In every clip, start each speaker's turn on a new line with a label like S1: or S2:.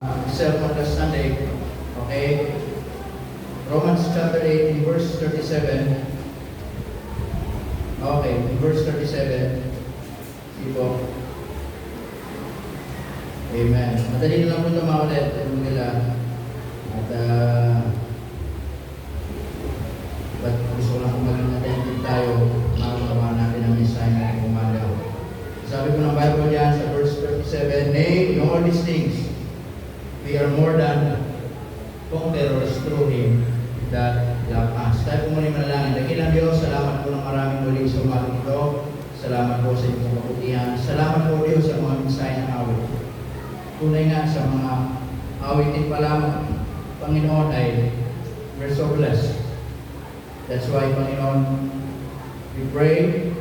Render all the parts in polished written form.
S1: Sermon last Sunday, okay? Romans chapter 8 in verse 37. Okay, in verse 37. Sige po. Amen. Madali lang po ito mga ulit. Tulong nila. At, but gusto ko lang kung maging attentive tayo, makakawa natin ang mensahe na umaga. Sabi ko ng Bible yan sa verse 37, nay, in all these things, we are more than conquerors through Him that love us. Tayo po muli manalangin. Dakilang Diyos, salamat po ng maraming muli sa umagang ito. Salamat po sa inyong kabutihan. Salamat po Diyos sa mga mensahe ng awit. Tunay nga sa mga awitin pa lamang, Panginoon, ay we're so blessed. That's why, Panginoon, we pray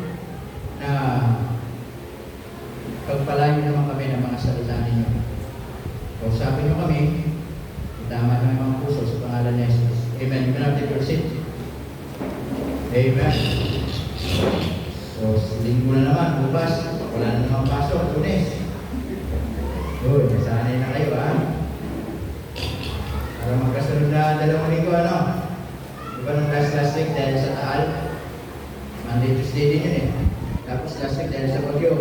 S1: na pagpalain naman kami ng mga salita ninyo. Kausapin nyo kami, itama ng mga puso sa pangalan ni Jesus. Amen. You can have your seat. Amen. So, linggo na naman, bukas, wala na naman pasok, Lunes. Uy, nasanay na kayo, ha? Para magkasunod na dalawang linggo, ano? Diba nung last week dahil sa Taal? Monday, Tuesday din yun, eh. Tapos last week dahil sa Bagyo.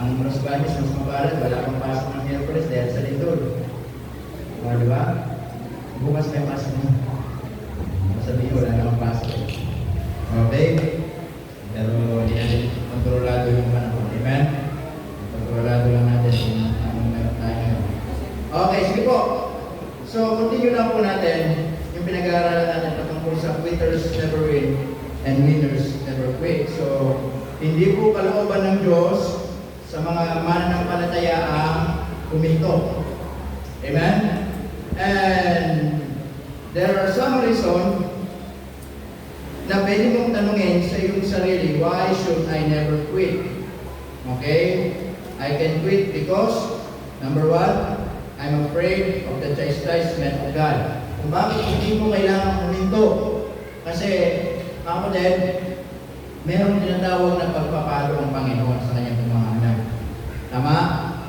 S1: Ang Los Baños, mas mabalat, wala pang pasok ng Miyerkules dahil sa Lindol. Diba? Bukas may pasok mo. Masabihin, wala namang pasok. Okay? Pero hindi natin kontrolado yung panahon. Amen? Kontrolado lang natin kung anong meron tayo ngayon. Okay, sige po. So, continue lang po natin yung pinag-aaralan natin patungkol sa quitters never win and winners never quit. So, hindi po kalooban ng Diyos sa mga mananampalatayaang huminto. Amen? And there are some reason na pwede mong tanungin sa iyong sarili, why should I never quit? Okay? I can quit because, number one, I'm afraid of the chastisement of God. Kung bakit hindi mo kailangan huminto? Kasi, ako din, merong tinatawag na pagpapalo ang Panginoon sa kanyang mga anak. Tama?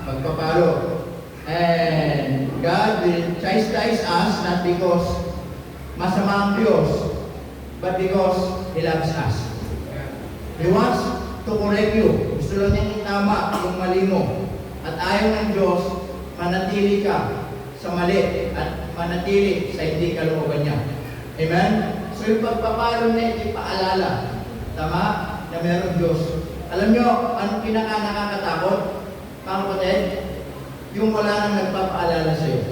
S1: Pagpapalo. And God will chastise us not because masama ang Diyos, but because He loves us. He wants to correct you. Gusto lang niyang itama yung mali mo. At ayaw ng Diyos, manatili ka sa mali at manatili sa hindi kalooban niya. Amen? So yung pagpapalo na ito, paalala. Tama? Na meron Diyos. Alam nyo, anong nakakatakot? Mga kapatid, yung wala nang nagpapaalala sa iyo.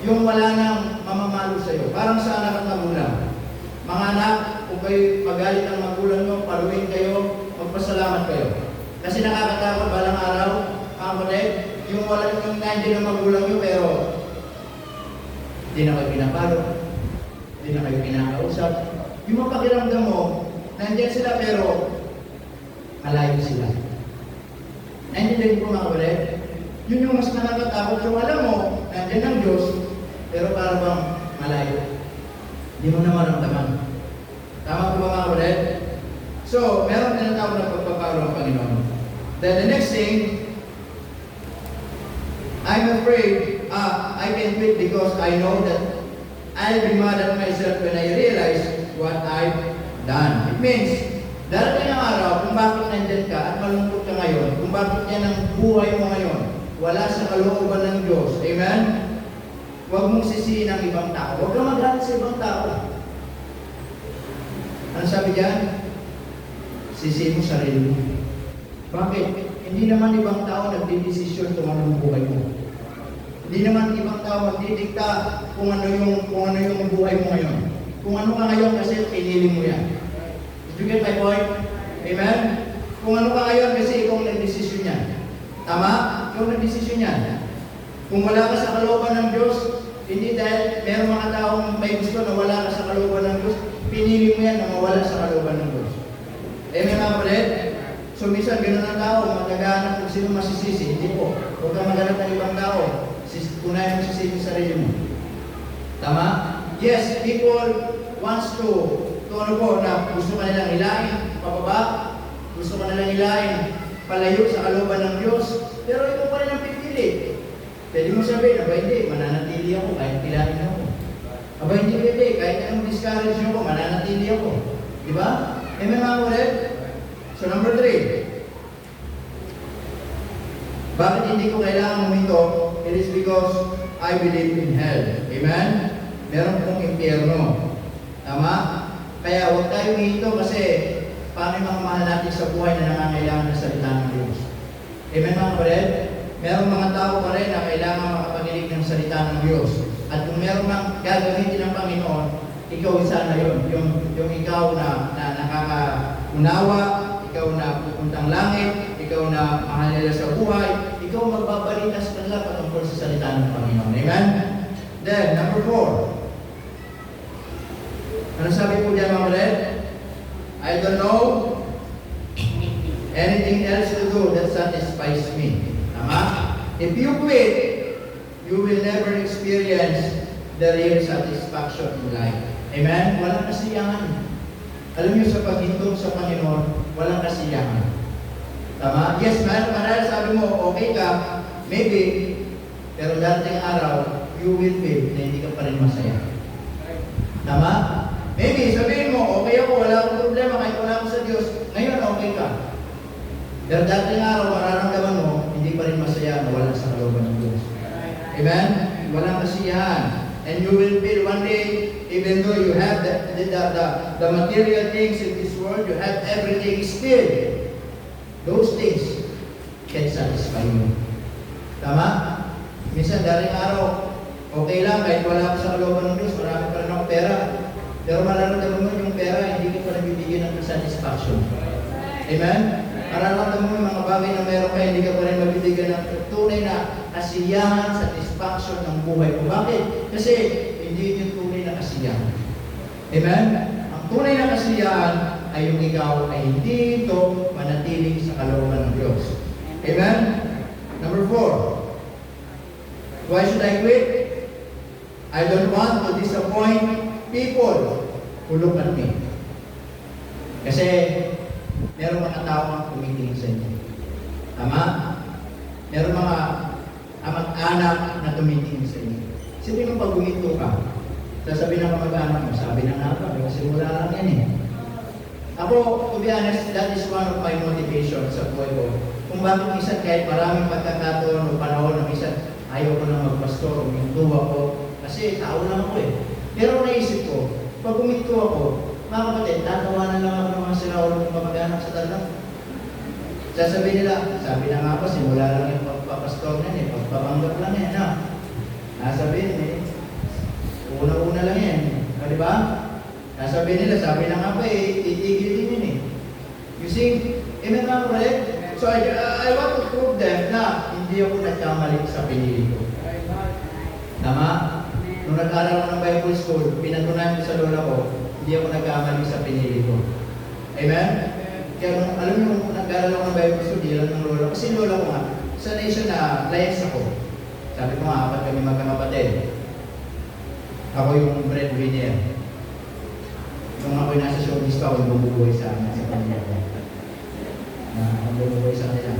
S1: Yung wala nang mamamalo sa iyo. Parang sa anak at magulang. Mga anak, kung kayo magalit ang magulang nyo, paluin kayo, magpasalamat kayo. Kasi nakakatakot balang araw, mga kapatid, yung wala yung nandiyan ng magulang nyo, pero hindi na kayo pinapalo, hindi na kayo kinakausap. Yung mapakiramdam mo, nandiyan sila pero malayo sila. Nandiyan din po mga kapatid. Yun yung mas nakakatakot. Yung alam mo, nandiyan ng Diyos, pero para bang malayo. Hindi mo na maramdaman. Tama po ba mga kapatid? So, meron tinatawag na pagpapalo ng Panginoon. Then the next thing, I'm afraid I can quit because I know that I'll be mad at myself when I realize what I've done. It means, darating ang araw kung bakit nandyan ka at malungkot ka ngayon, kung bakit yan ang buhay mo ngayon, wala sa kalooban ng Diyos. Amen? Huwag mong sisihin ang ibang tao. Huwag kang magalit sa ibang tao. Ano sabi dyan? Sisihin mo sarili mo. Bakit? Hindi naman ibang tao nagdidesisyon kung anong buhay mo. Hindi naman ibang tao magdidikta kung ano yung buhay mo ngayon. Kung ano ka ngayon kasi pinili mo yan. Did you get my point? Amen? Kung ano ka ngayon kasi ikaw nagdesisyon yan. Tama? Ikaw nagdesisyon yan. Kung wala ka sa kalooban ng Diyos, hindi dahil meron mga taong may gusto na wala ka sa kalooban ng Diyos, pinili mo yan na mawala sa kalooban ng Diyos. Amen mga kapatid? So minsan gano'n ang tao, magagahanap kung sino masisisi. Hindi po. Huwag kang maghanap ng ibang tao. Kunayan mo sisisi sa sarili mo. Tama? Yes, people wants to ano po, na gusto ka nilang hilahin, pababa, gusto ka nilang hilahin, palayo sa kalooban ng Diyos. Pero ito pa rin ang Pwede mo sabihin, aba hindi, mananatili ako kahit kilanin ako. Aba hindi pwede, kahit anong discourage nyo ko, mananatili ako. Di ba? Amen mga ulit? So number 3. Bakit hindi ko kailangan huminto? It is because I believe in hell. Amen? Meron pong impyerno. Tama? Kaya huwag tayo huminto kasi paano yung mga mahal natin sa buhay na nangangailangan ng salita ng Diyos. Amen mga kapatid? Merong mga tao pa rin na kailangan makapagilig ng salita ng Diyos. At kung meron mang gagamitin ng Panginoon, ikaw sana yun. Yung ikaw na nakakaunawa, ikaw na pupuntang langit, ikaw na mahal nila sa buhay, ikaw magbabalita sa kanila patungkol sa salita ng Panginoon. Amen? Then, number 4. Ano sabi po diyan mga kapatid? I don't know anything else to do that satisfies me. Tama? If you quit, you will never experience the real satisfaction in life. Amen? Walang kasiyahan. Alam niyo sa paghintong sa Panginoon, walang kasiyahan. Tama? Yes, marahil sabi mo, okay ka, maybe, pero darating araw, you will feel na hindi ka pa rin masaya. Tama? Maybe, sabihin mo, okay ako, wala akong problema, kahit wala ako sa Diyos, ngayon okay ka. Pero darating araw, mararamdaman mo, hindi pa rin masaya na wala sa kalooban ng Diyos. Amen? Walang kasiyahan. And you will feel one day, even though you have the material things in this world, you have everything still. Those things can satisfy you. Tama? Minsan, daring araw, okay lang, kahit wala ako sa kalooban ng Diyos, marami pa rin ako pera. Pero mararamdaman mo yung pera, hindi ka pa nabibigyan ng satisfaction. Amen? Mararamdaman mo yung mga bagay na meron ka, hindi ka pa rin mabibigyan ng tunay na kasiyahan, satisfaction ng buhay mo. Bakit? Kasi hindi yung tunay na kasiyahan. Amen? Ang tunay na kasiyahan ay yung ikaw ay hindi ito manatiling sa kalooban ng Diyos. Amen? Number 4. Why should I quit? I don't want to disappoint people who look at me. Kasi meron mga tao ang tumitingin sa inyo. Tama? Meron mga anak na tumitingin sa inyo. Sabi mo pag guminto ka, sasabihin ng kamag-anak mo, sabi na nga pa, kasi wala lang yan eh. Ako, to be honest, that is one of my motivations sa buhay ko. Kung bakit minsan kahit maraming pagkakataon o panahon na minsan ayaw ko nang magpastor o minto ako, kasi tao lang ako eh. Pero naisip ko, pag guminto ako, mga kapatid, tatawanan lang ako ng mga sinaulo ng kamag-anak sa talagang. Sasabihin nila, sabi na nga po, simula lang yung pagpapastor na yan, pagpapanggap lang yan, ha? Nasabihin eh, una-una lang yan, di ba? Nasabihin nila, sabi na nga po eh, titigil din yun eh. You see, amen mga kapatid? So I want to prove them na hindi ako nagkamali sa pinili ko. Tama? Nung nag-aral ako ng Bible School, pinatunayan ko sa lola ko, hindi ako nagkamali sa pinili ko. Amen? Kaya alam niyo, kung nag-aral ako ng Bible School, di lang ng lola ko. Kasi lola ko nga, sanay siya na layas ako. Sabi ko nga, apat kami magkakapatid. Ako yung breadwinner. Nung ako'y nasa showbiz pa, ako bumubuhay sa amin sa pamilya ko. Ako bumubuhay sa kanila.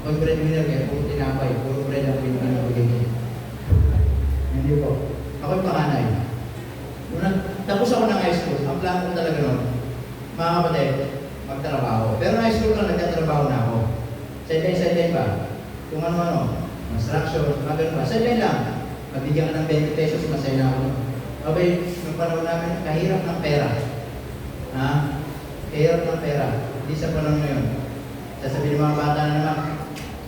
S1: Pag breadwinner kaya, puro tinapay, puro bread ang pinabigay niya. Hindi po. Ako yung panganay. Tapos ako ng high school, ang plano ko talaga nun, mga kapatid, magtrabaho. Pero high school lang, nagtatrabaho na ako. Sideline ba? Kung ano-ano, construction, mga ganun ba? Sideline lang. Mabigyan ka ng 20 pesos, masaya na ako. Okay, nung panahon namin, kahirap ng pera. Ha? Kahirap ng pera. Hindi sa panahon ngayon. Sasabihin ng mga bata na naman,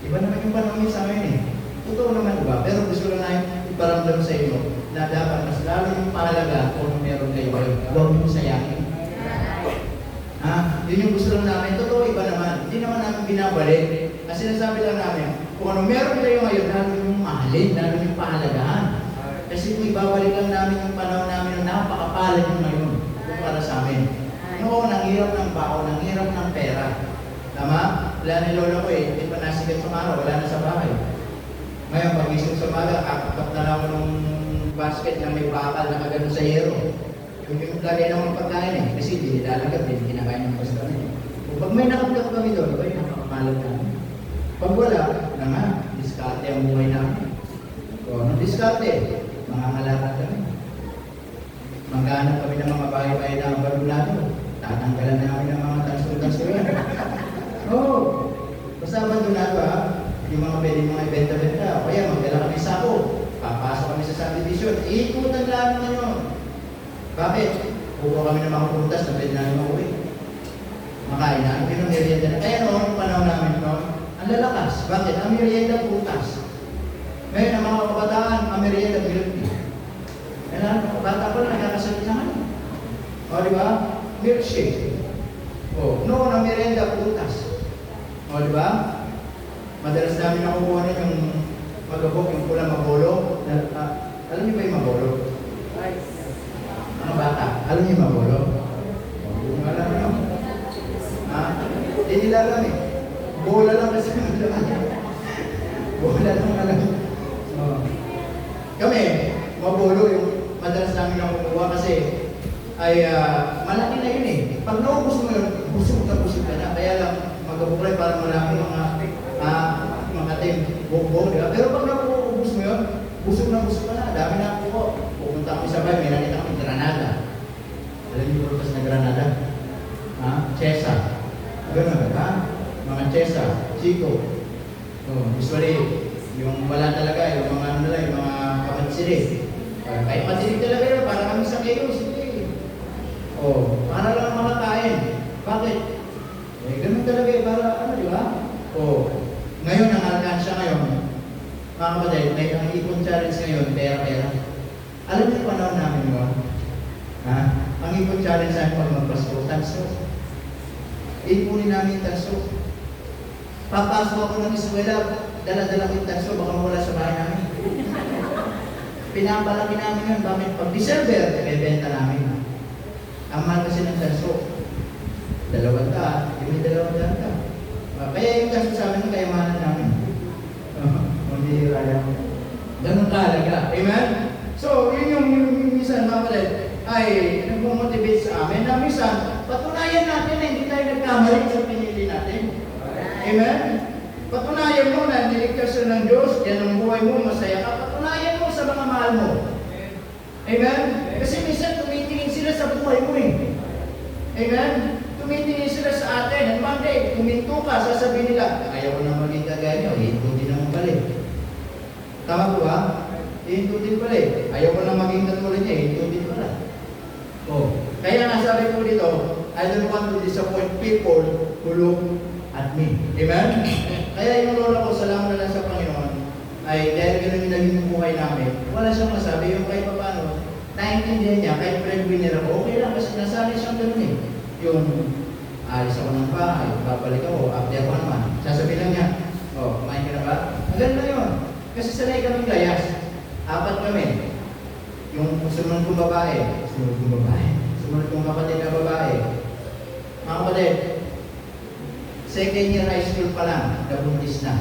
S1: iba naman yung panahon sa ngayon eh. Totoo naman ba? Pero gusto lang namin iparamdam sa inyo na dapat mas lalo yung pahalaga kung meron kayo kayo. Huwag mo sayangin. Ha? Yun yung gusto lang namin. Totoo, iba naman. Hindi naman namin binabalik. Kasi sinasabi lang namin, kung ano meron kayo ngayon, lalo yung mahalin, lalo yung pahalagahan. Kasi kung ibabalik lang namin yung panahon namin na napakapalad yung ngayon para sa amin. Noon, ang hirap ng baon, ang hirap ng pera. Tama? Wala ni lola ko eh. Hindi pa nasigat sa araw, wala na sa bahay. Ngayon, pag-isip sa maga, kakapap na lang ako ng basket na may bakal na kagano sa yero. Yung lagay naman pagkain eh. Kasi hindi nilalagat, hindi kinakain ng pastor eh. Pag may nakapagap kami doon, ay napakamalad namin. Pag wala, na nga, diskarte ang buhay namin. O, nung diskarte, mga ngalakan kami. Maghanap kami ng mga bahay-bahay na balulado. Tatanggalan namin ng mga tansul-tansul yan. Oo. Basta abandonado ha. Yung mga pwede mga ibenta-benta. O kaya magdala kami sako. Papasok kami sa subdivision. Ikutan lang naman yun. Bakit? Kukuha kami ng mga prutas na pwede namin mauwi. Makain na. Ang pinamerienda na. Kaya noon, yung panahon namin noon, ang lalakas. Bakit? Ang merienda prutas. Ngayon, ang mga kabataan, ang merienda milk tea. Kaya bata ko na nagkakasakit naman. O, di ba? Milkshake. O, noon ang merienda prutas. O, di ba? Madalas namin nakukuha na yung magabok, yung pulang mabolo. Alam niyo ba yung mabolo? Mga bata, alam niyo yung mabolo? Hindi mo alam yun. Hindi nila alam eh. Bola lang kasi ang alam. Bola lang alam. Kami, mabolo yung madalas namin nakukuha kasi ay malaki na yun eh. Pag naubos mo yun, busog ka na. Kaya lang, magkabuklay parang malaki mga team bugbog, di ba? Pero pag naubos mo yun, busog ka na. Dami na ako. Pupunta kami sa bahay, may nakita kami Granada. Alam niyo prutas na Granada? Chesa. Ganun, ha? Mga Chesa, Chico. Usually, yung wala talaga, yung mga ano nila, yung mga kamatsiri. Kahit matsiri talaga yun, para kami sa chaos. Para lang makakain. Bakit? Ganun talaga eh, para ano, di ba? Ngayon, ang alkansya ngayon, mga kapatid, may ang ipon challenge ngayon, pera-pera. Alam niyo panahon namin mo? Ang ipon challenge namin pag magpasko, tanso. Ipunin namin tanso. Papasok ako ng eskwela, dala-dala ko yung tanso, baka mawala sa bahay namin. Pinapalaki namin yun. Bakit? Pag December, ibenta namin. Ang mahal kasi ng tanso, 200, yung may 200 ka. Kaya yung tanso sa amin, kayamanan namin. Hindi raya. Ganun talaga. Amen? So, yun yung minsan, mga kapatid, ay nag-motivate sa amin na minsan, patunayan natin na hindi tayo nagkamali sa pinili natin. Amen? Patunayan mo na niligtas ka ng Diyos, yan ang buhay mo, masaya ka. Patunayan mo sa mga mahal mo. Amen? Kasi minsan tumitingin sila sa buhay mo eh. Amen? Tumitingin sila sa atin. And one day, kuminto ka, sasabihin nila, ayaw ko na maging kagaya niyo, hinto din naman pala eh. Tama po ba? Hinto din pala eh. Ayaw ko na maging katulad niya, hinto din pala. Kaya nga sabi ko dito, I don't want to disappoint people who look at me. Amen? Kaya yung lola ko, salamat na lang sa Panginoon, ay dahil ganun yung naging buhay namin, wala siyang masabi. Yung kahit paano, naintindihan niya, kahit breadwinner ako, okay lang kasi nasanay siyang ganun eh. Yung alis ako ng bahay, babalik ako, after ako naman, sasabihin lang niya, kumain ka na ba? Maganda yun. Kasi sanay kaming layas. 4 kami. Yung sumunod kong babae, sumunod kong kapatid na babae. Mga kapatid, second year high school pa lang, nabuntis na.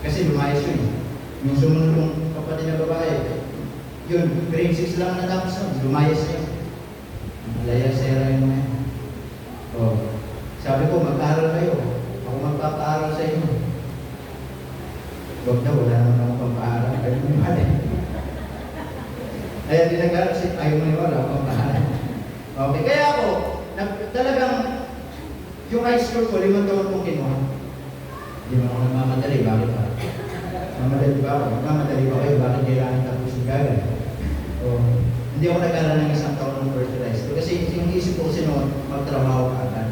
S1: Kasi lumayas yun. Yung sumunod kong kapatid na babae, yun, grade 6 lang natapos yun, lumayas na yun. Malaya sera yun na yun. Sabi ko, mag-aaral kayo. Ako magpapaaral sa inyo. Huwag na, wala naman akong pampaaral. Ganun yung mahal eh. Kaya di nag-aaral kasi ayaw mo yung wala akong pampaaral. Okay, kaya ako, talagang yung high school ko, 5 taon kong kinuha. Hindi mo ako nagmamadali. Bakit ba? Mamadali ba ako? Nagmamadali ba kayo? Bakit kailangan tapos yung gagawin? Hindi ako nag-aaral ng 1 taon ng fertilizer. Kasi yung isip ko kasi noon, magtrabaho ka agad.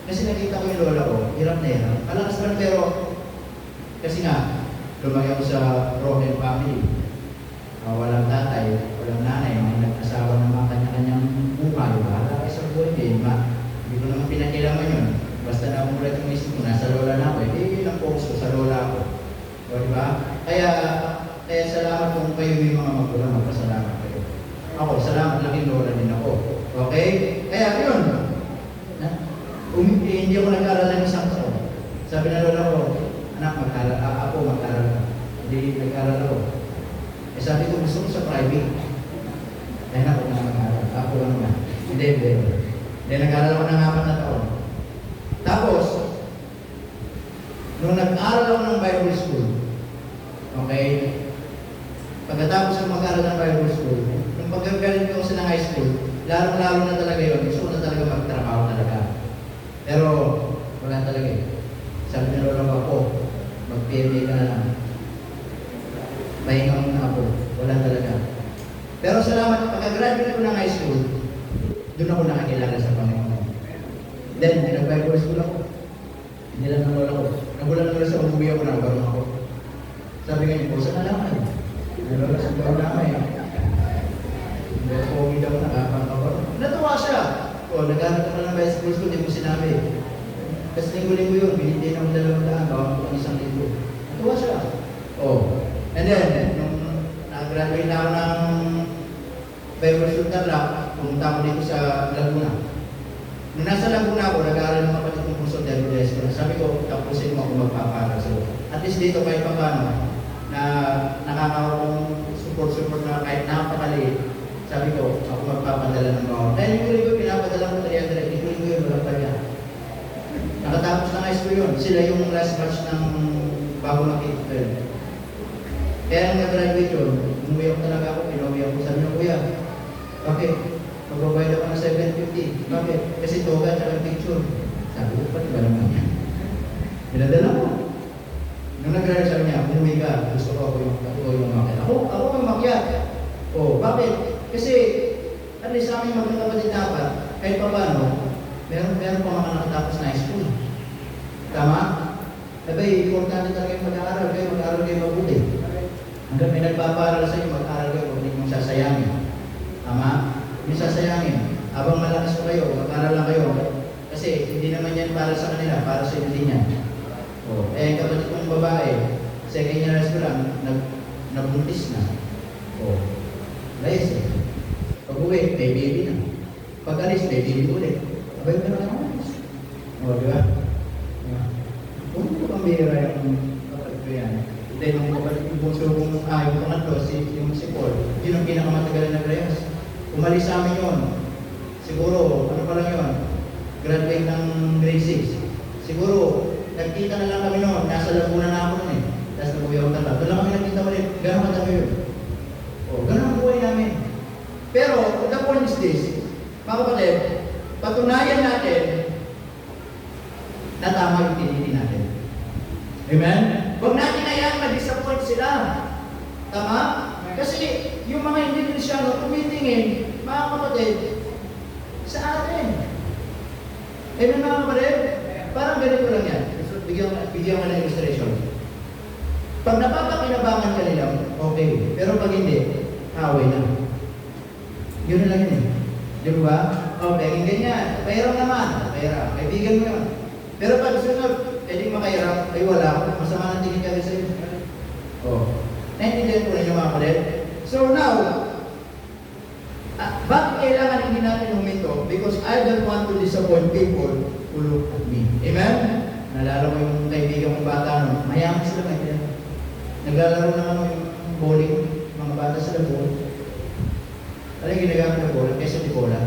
S1: Kasi nakita ko yung lola ko, hirap na hirap. Malakas man pero, kasi nga, lumaki ako sa broken family. Walang tatay, walang nanay, mga nag-asawa ng mga kanya-kanyang buhay. Wala kayo sa buhay, hindi ko naman pinakilaman yun. Basta namulat yung isip ko, nasa lola na ako, ilang focus ko sa lola ko. Diba? Kaya salamat kung kayo may mga magulang, magpasalamat kayo. Ako, salamat, laking lola din ako. Okay? Kaya yun, hindi ako nag-aaral ng 1 taon. Sabi na lola ko, anak, ako mag-aaral ka. Hindi nag-aaral ako. Sabi ko, gusto ko sa private. Dahil ako na mag-aaral. Ako lang na. Hindi. Nag-aaral ako ng 4 na taon. Tapos, nung nag-aaral ako ng Bible school, Okay? Pagkatapos ng mag-aaral ng Bible school, nung pagkagaling ko sa high school, lalo-lalo na talaga yun, gusto ko na talaga magtrabaho talaga. Pero, wala talaga eh. Sabi na lola ako, mag-PMA ka na lang. Pahinga muna ako. Wala talaga. Pero salamat, pagka-graduate ko ng high school, doon ako nakakilala sa Panginoon. Then, nag-Bible school ako. Hindi lang ng lola ko. Nagulan naman sa umuwi ako, nakabarong ako. Sabi nga niyo, saan nalaman? Nalola sa barong naman eh. Hindi ako umuwi daw nakapang. Natuwa siya. O, nag-aaral ka ng Bible school, hindi mo sinabi. Kasi linggo-linggo yun, binintay ng 200, bawang ko 1,000. Natuwa siya. O, and then, nung nag-graduate na ako ng Bible school Tarlac, pumunta ako dito sa Laguna. Nung nasa Laguna ako, nag-aaral ng kapatid kong kurso del Rodesco. Sabi ko, tapusin mo ako magpaparal. So, at least dito kahit pa paano, na nakakawang support na kahit napakaliit, sabi ko, ako magpapadala ng bawang. Dahil yung ko pinapadala ko 300, hindi ko yun, walang pa niya. Nakatapos na high school yun. Sila yung last batch ng bago makikita. Kaya nung nag-graduate yun, umuwi ako talaga ako, pinuwi ako. Sabi ng kuya, bakit? Magbabayad ako ng 750. Bakit? Kasi toga at saka picture. Sabi ko, pati ba naman yan? Pinadala ko. Nung nag-graduate sabi niya, umuwi ka, gusto ko ako yung makyat. Ako yung makyat. O, bakit? Kasi, at least sa amin magkakapatid dapat, kahit pa paano, meron pa mga nakatapos na high school. Tama? Abay, importante talaga yung mag-aaral kayo mabuti. Hanggang may nagpaparal sa inyo, mag-aaral kayo, huwag ninyong sasayangin. Tama? Hindi sasayangin. Habang malakas pa kayo, mag-aaral lang kayo. Kasi hindi naman yan para sa kanila, para sa inyo din yan. Kapatid kong babae, second year high school lang, nabuntis na. Layas eh. Pag-uwi, may baby na. Pag-alis, may baby ulit. Abay ka na naman. Di ba? Kung ito kang bihira yung kapatid ko yan. Then, yung kapatid ko bunso kong yung pangatlo, yung si Paul, yun ang pinakamatagal na reyes. Umalis sa amin yun. Siguro, ano pa lang yun? Graduate ng grade 6. Siguro, nagkita na lang kami noon. Nasa Laguna na ako noon eh. Tapos nag-uwi ako talaga. Doon lang kami nagkita ulit. Gano'n katabi yun. Gano'n ang buhay namin. Pero, the point is this. Mga kapatid, patunayan natin na tama yung tinili natin. Amen? Huwag natin hayaan ma-disappoint sila. Tama? Kasi yung mga hindi Kristyano tumitingin, mga kapatid, sa atin. Amen mga kapatid? Parang ganito lang yan. Bigyan mo ng illustration. Pag napapakinabangan ka nila, okay. Pero pag hindi, away na. Yun lang yun eh. Di ba? Okay, ganyan. Pahirap naman. Pahirap. Kaibigan mo yun. Pero pag sunod, pwedeng makahirap, ay wala. Masama ng tingin ka rin sa'yo. Naintindihan ko rin yung mga kapatid. So now, bakit kailangan hindi natin huminto? Because I don't want to disappoint people who look at me. Amen? Nalala ko yung kaibigan kong bata nun. Mayaman sila ngayon. Naglalaro naman yung bowling. Mga bata sila bowling. Ano yung ginagamit na bola? Kesa di bola.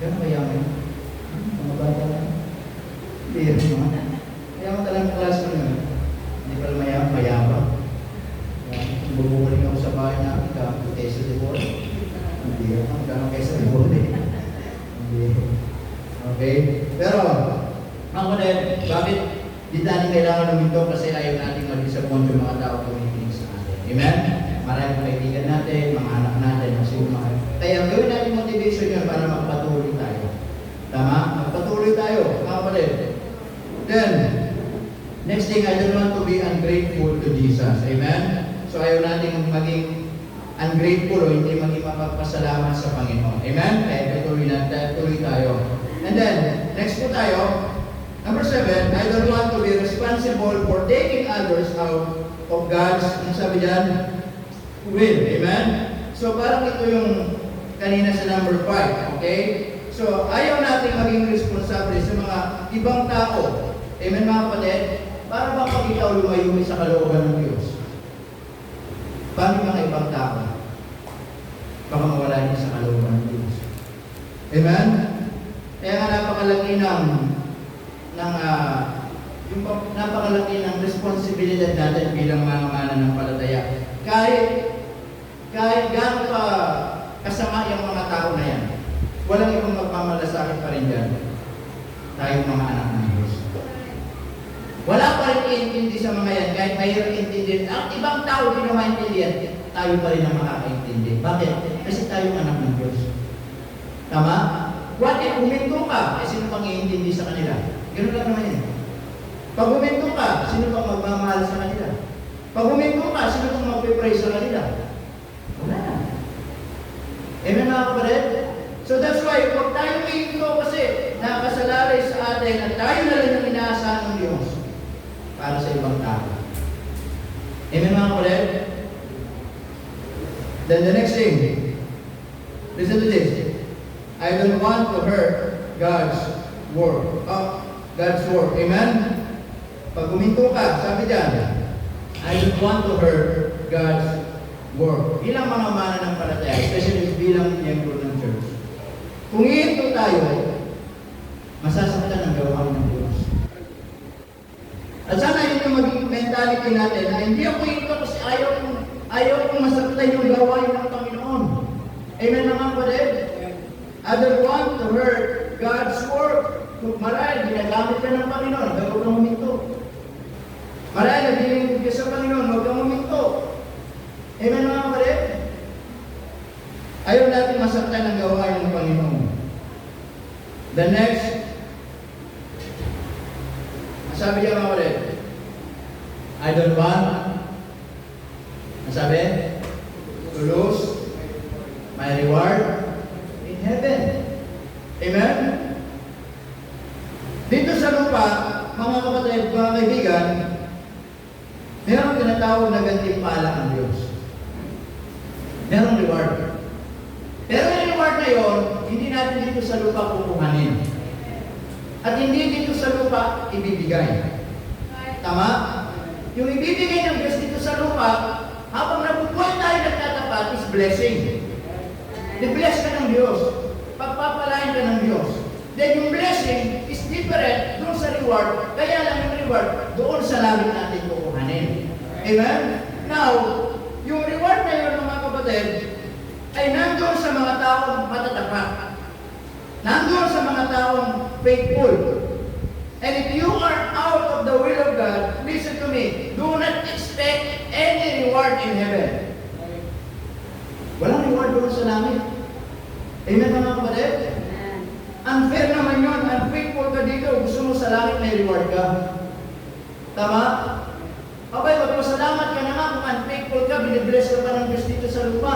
S1: Gano'n mayaman. Mga bata na. Hindi naman. Mayaman talagang class ko yun. Hindi pala mayaman. Bubuling ako sa bahay namin ka. Kesa di bola. Hindi ako. Gano'n kesa di bola. Okay? Pero, mga kapatid, bakit di natin kailangan huminto kasi ayaw natin mag-disappoint yung mga tao tumitingin sa atin. Amen? Maraming kaibigan natin, mga anak natin, mga kaya gawin natin motivation yun para magpatuloy tayo. Tama? Magpatuloy tayo, mga kapatid. Then, next thing, I don't want to be ungrateful to Jesus. Amen? So, ayaw natin maging ungrateful o hindi maging mapagpasalamat sa Panginoon. Amen? Kaya tuloy tayo. And then, next po tayo, number 7, I don't want to be responsible for taking others out of God's, ano sabi dyan? Will. Amen? So, parang ito yung kanina sa number 5. Okay? So, ayaw natin maging responsable sa mga ibang tao. Amen mga kapatid? Para bang pakita o lumayo sa kalooban ng Diyos? Paano yung mga ibang tao? Baka mawala niya sa kalooban ng Diyos. Amen? Kaya nga napakalaki ng yung napakalaki ng responsibilidad natin bilang mga mananampalataya. Kahit gaano pa kasama yung mga tao na yan, walang ibang magmamalasakit pa rin dyan. Tayong mga anak ng Diyos. Wala pa rin iintindi sa mga yan, kahit mayroon intindihan. Ang ibang tao di na maintindihan, tayo pa rin ang makakaintindi. Bakit? Kasi tayo anak ng Diyos. Tama? What if huminto ka? Sino pang iintindi sa kanila? Ganun lang naman yan. Pag huminto ka, sino pang magmamahal sa kanila? Pag huminto ka, sino pang magpipray sa kanila? Wala na. Amen mga kapatid? So that's why, huwag tayo huminto kasi nakasalalay sa atin at tayo na rin ang inaasahan ng Diyos para sa ibang tao. Amen mga kapatid? Then the next thing, listen to this. I don't want to hurt God's word. God's word. Amen? Pag huminto ka, sabi dyan, I don't want to hurt God's word. Bilang mga mananampalataya, especially bilang miyembro ng church. Kung hihinto tayo, masasaktan ang gawain ng Diyos. At sana yun yung maging mentality natin na hindi ako hihinto kasi ayaw kong masaktan yung gawain ng Panginoon. Amen mga kapatid? I don't want to hurt God's word. Kung marahil, ginagamit ka ng Panginoon, huwag kang huminto. Marahil, nagdilingkod ka sa Panginoon, huwag kang huminto. Amen mga kapatid? Ayaw natin masaktan ang gawain ng Panginoon. The next, sabi niya mga kapatid, I don't want, sabi, to lose my reward in heaven. Amen? Dito sa lupa, mga kapatid, mga kaibigan, mayroong tinatawag na gantimpala ng Diyos. Mayroong reward. Pero yung reward na yun, hindi natin dito sa lupa kukuhanin. At hindi dito sa lupa ibibigay. Tama? Yung ibibigay ng Diyos dito sa lupa, habang nabubuhay tayo nagtatapat, is blessing. I-bless ka ng Diyos. Pagpapalain ka ng Diyos. Then yung blessing is different doon sa reward. Kaya lang yung reward doon sa langit natin kukuhanin. Amen? Now, yung reward na yun mga kapatid, ay nandoon sa mga taong matatapat. Nandoon sa mga taong faithful. And if you are out of the will of God, listen to me, do not expect any reward in heaven. Walang reward doon sa langit. Amen mga kapatid? Unfair naman yun. Unfaithful ka dito. Gusto mo sa langit may reward ka. Tama? Okay, magpasalamat ka na nga kung unfaithful ka, binibless ka pa ng Diyos dito sa lupa.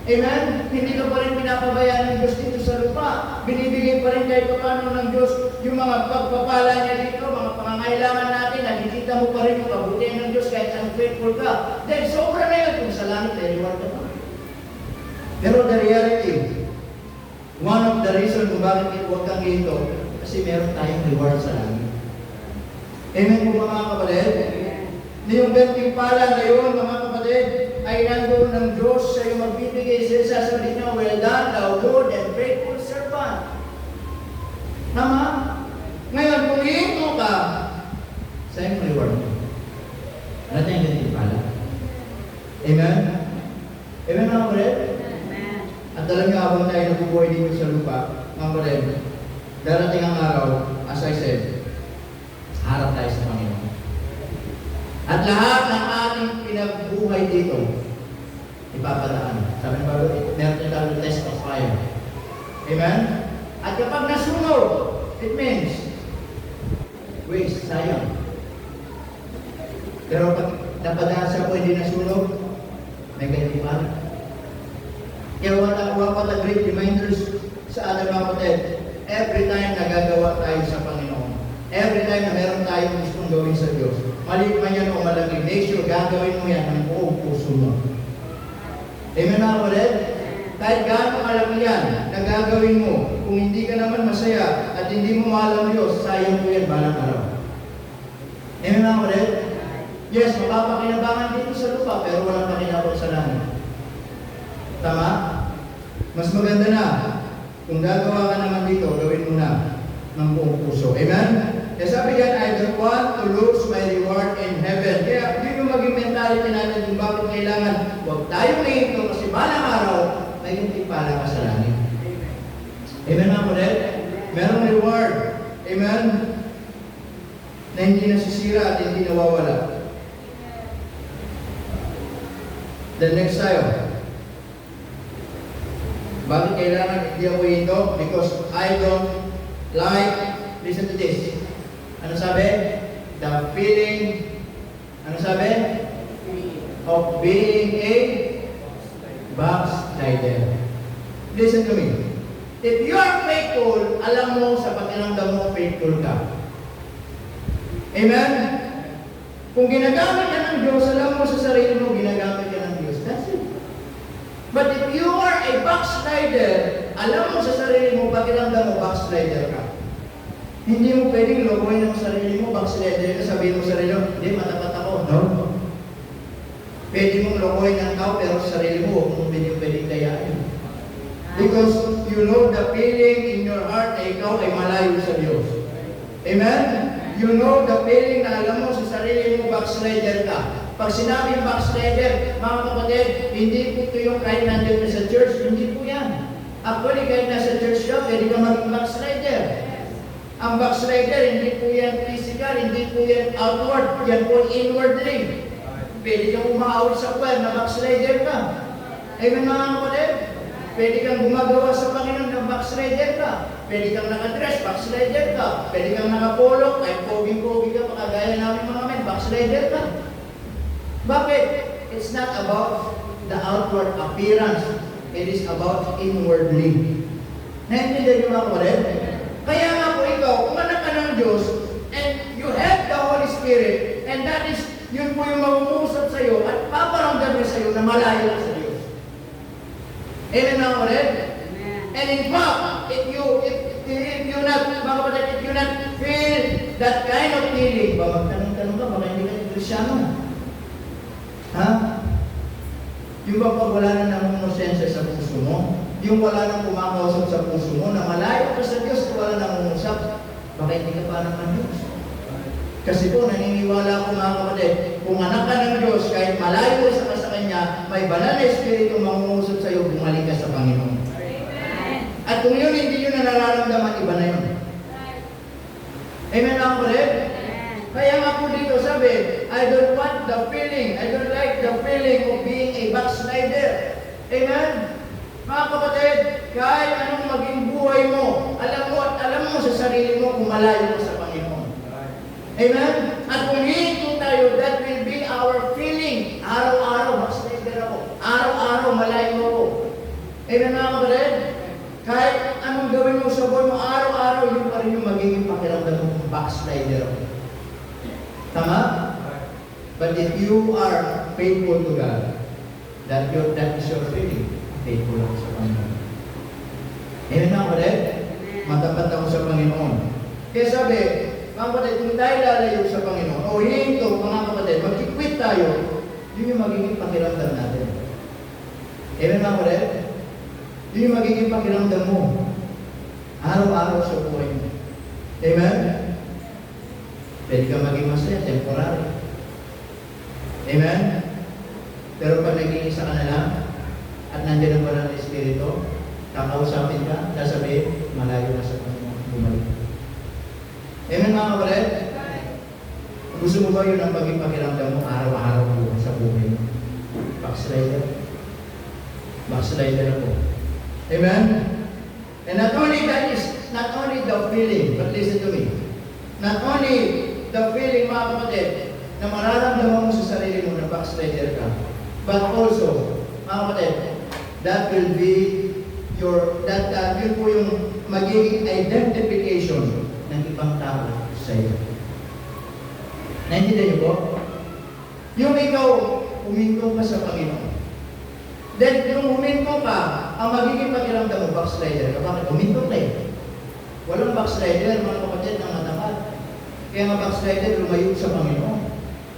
S1: Amen? Hindi ka pa rin pinapabayaan ng Diyos dito sa lupa. Binibigay pa rin kahit paano ng Diyos yung mga pagpapala niya dito, mga pangangailangan natin, nakikita mo pa rin yung kabutihan ng Diyos kahit unfaithful ka. Then, sobra na yun kung sa langit may reward ka pa. Pero the reality, one of the reasons kung bakit huwag kang ito, kasi meron tayong reward sa langit. Amen po mga kapatid? Na yung gantimpala na yun, mga kapatid, ay nandoon ng Diyos sa yung magbibigay sa sasabihin niya, well done, thou good and faithful servant. Tama? Ngayon, kung hihinto ka, sa yung reward mo. Ano tayong gantimpala? Amen? Amen mga kapatid? At talaga habang tayo nabubuhay dito sa lupa, mga kapatid, darating ang araw, as I said, harap tayo sa Panginoon. At lahat ng ating pinagbuhay dito, ipapadaan. Sabi ng Bible, meron tayong test of fire. Amen? At kapag nasunog, it means, waste, sayang. Pero pag napadaan sa po hindi nasunog, may gantimpala. Kaya what a great reminders sa ating mga kapatid, every time nagagawa tayo sa Panginoon, every time na meron tayong gustong gawin sa Diyos, maliit man yan o malaki, make sure gagawin mo yan ng buong puso mo. Amen mga kapatid? Kahit gaano kalaki yan, nagagawin mo, kung hindi ka naman masaya at hindi mo mahal ang Diyos, sayang mo yan balang araw. Amen mga kapatid? Yes, mapapakinabangan dito sa lupa, pero walang pakinabang sa langit. Tama? Mas maganda na, kung gagawa ka naman dito, gawin mo na ng buong puso. Amen? Kaya sabi yan, I don't want to lose my reward in heaven. Kaya yun yung maging mentality natin kung bakit kailangan huwag tayong ihinto kasi balang araw may pala ka sa langit. Amen mga kulit? Merong reward. Amen? Na hindi nasisira at hindi nawawala. Then next tayo. Bakit kailangan hindi ako ito? Because I don't like, listen to this. Ano sabi? The feeling, ano sabi? Of being a backslider. Listen to me. If you are faithful, alam mo sa pakiramdam mo, faithful ka. Amen? Kung ginagamit ka ng Diyos, alam mo sa sarili mo, ginagamit ka ng Diyos. That's it. But if you are a backslider, alam mo sa sarili mo, pakiramdam mo, backslider ka. Hindi mo pwedeng lokohin ang sarili mo, backslider ka, sabihin mo sa sarili mo, hindi, matapat ako. No? Pwede mong lokohin ang tao, pero sa sarili mo, huwag mong pwedeng dayain. Because you know the feeling in your heart na ikaw ay malayo sa Diyos. Amen? You know the feeling na alam mo sa sarili mo, backslider ka. Pag sinabing backslider, mga kapatid, hindi po ito yung kahit nandun na sa church, hindi po yan. Actually, kahit nasa church ka, pwede ka maging backslider. Ang backslider, hindi po yan physical, hindi po yan outward, yan po inwardly. Pwede kang umaawit sa choir na backslider ka. Amen mga kapatid? Pwede kang gumagawa sa Panginoon ng backslider ka. Pwede kang nakadress, backslider ka. Pwede kang nakapolo, kahit pogi-pogi ka, makagaya namin mga men, backslider ka. Bakit? It's not about the outward appearance. It is about inwardly. Naintindihan niyo mga kapatid? Kaya nga po ikaw, kung anak ka ng Diyos, and you have the Holy Spirit, and that is, yun po yung mamumuusap sa iyo, at paparamdam niya sa iyo na malayo ka sa Diyos. Amen mga kapatid? And in fact, if you not, mga kapatid, if you not feel that kind of feeling, ba magtanong-tanong ka, baka hindi ka Kristyano. Ha? Yung ba pag wala na namumosensya sa puso mo? Yung wala nang kumakausap sa puso mo, na malayo ka sa Diyos at wala nang umusap, baka hindi ka pa ng Diyos. Kasi po, naniniwala ko mga kapatid, kung anak ka ng Diyos, kahit malayo ka sa Kanya, may banal na Espiritu mangungusap sa iyo, bumalik ka sa Panginoon. Amen. At kung yun, hindi yun na nararamdaman, iba na yun. Amen mga kapatid? Kaya nga po dito sabi, I don't want the feeling, I don't like the feeling of being a backslider. Amen? Mga kapatid, kahit anong maging buhay mo, alam mo at alam mo sa sarili mo kung malayo ka sa Panginoon. Amen? At kung hihinto tayo, that will be our feeling. Araw-araw, backslider ako. Araw-araw, malayo ako. Amen mga kapatid? Kahit anong gawin mo sa buhay mo, araw-araw, yun pa rin yung magiging pakiramdam mo kung backslider ako. Tama? But if you are faithful to God, that is your feeling. Faithful ako sa Panginoon. Amen mga kapatid? Matapat ako sa Panginoon. Kaya sabi, mga kapatid, kung tayo lalayo sa Panginoon, o hinto, mga kapatid, mag-quit tayo, yun yung magiging pakiramdam natin. Amen mga kapatid? Yun yung magiging pakiramdam mo. Araw-araw sa buhay mo. Amen? Pwede ka maging masaya, temporary. Amen? Pero pag nag-iisa ka na lang, at nandiyan ang banal na Espiritu, kakausapin ka, sasabihin, malayo na sa Panginoon, bumalik. Amen mga kapatid? Gusto mo ba yun ang maging pakiramdam mo araw-araw mo sa buhay mo? Backslider. Backslider ako. Amen? And not only that is, not only the feeling, but listen to me. Not only the feeling mga kapatid, na mararamdaman mo sa sarili mo na backslider ka, but also, mga kapatid, that will be yun po yung magiging identification ng ibang tao sa iyo. Naintindihan niyo po? Yung ikaw, huminto ka sa Panginoon. Then, yung huminto ka, ang magiging pakiramdam mo, backslider ka. Bakit? Huminto ka eh. Walang backslider, mga kapatid, ng matapat. Kaya nga backslider, lumayo sa Panginoon.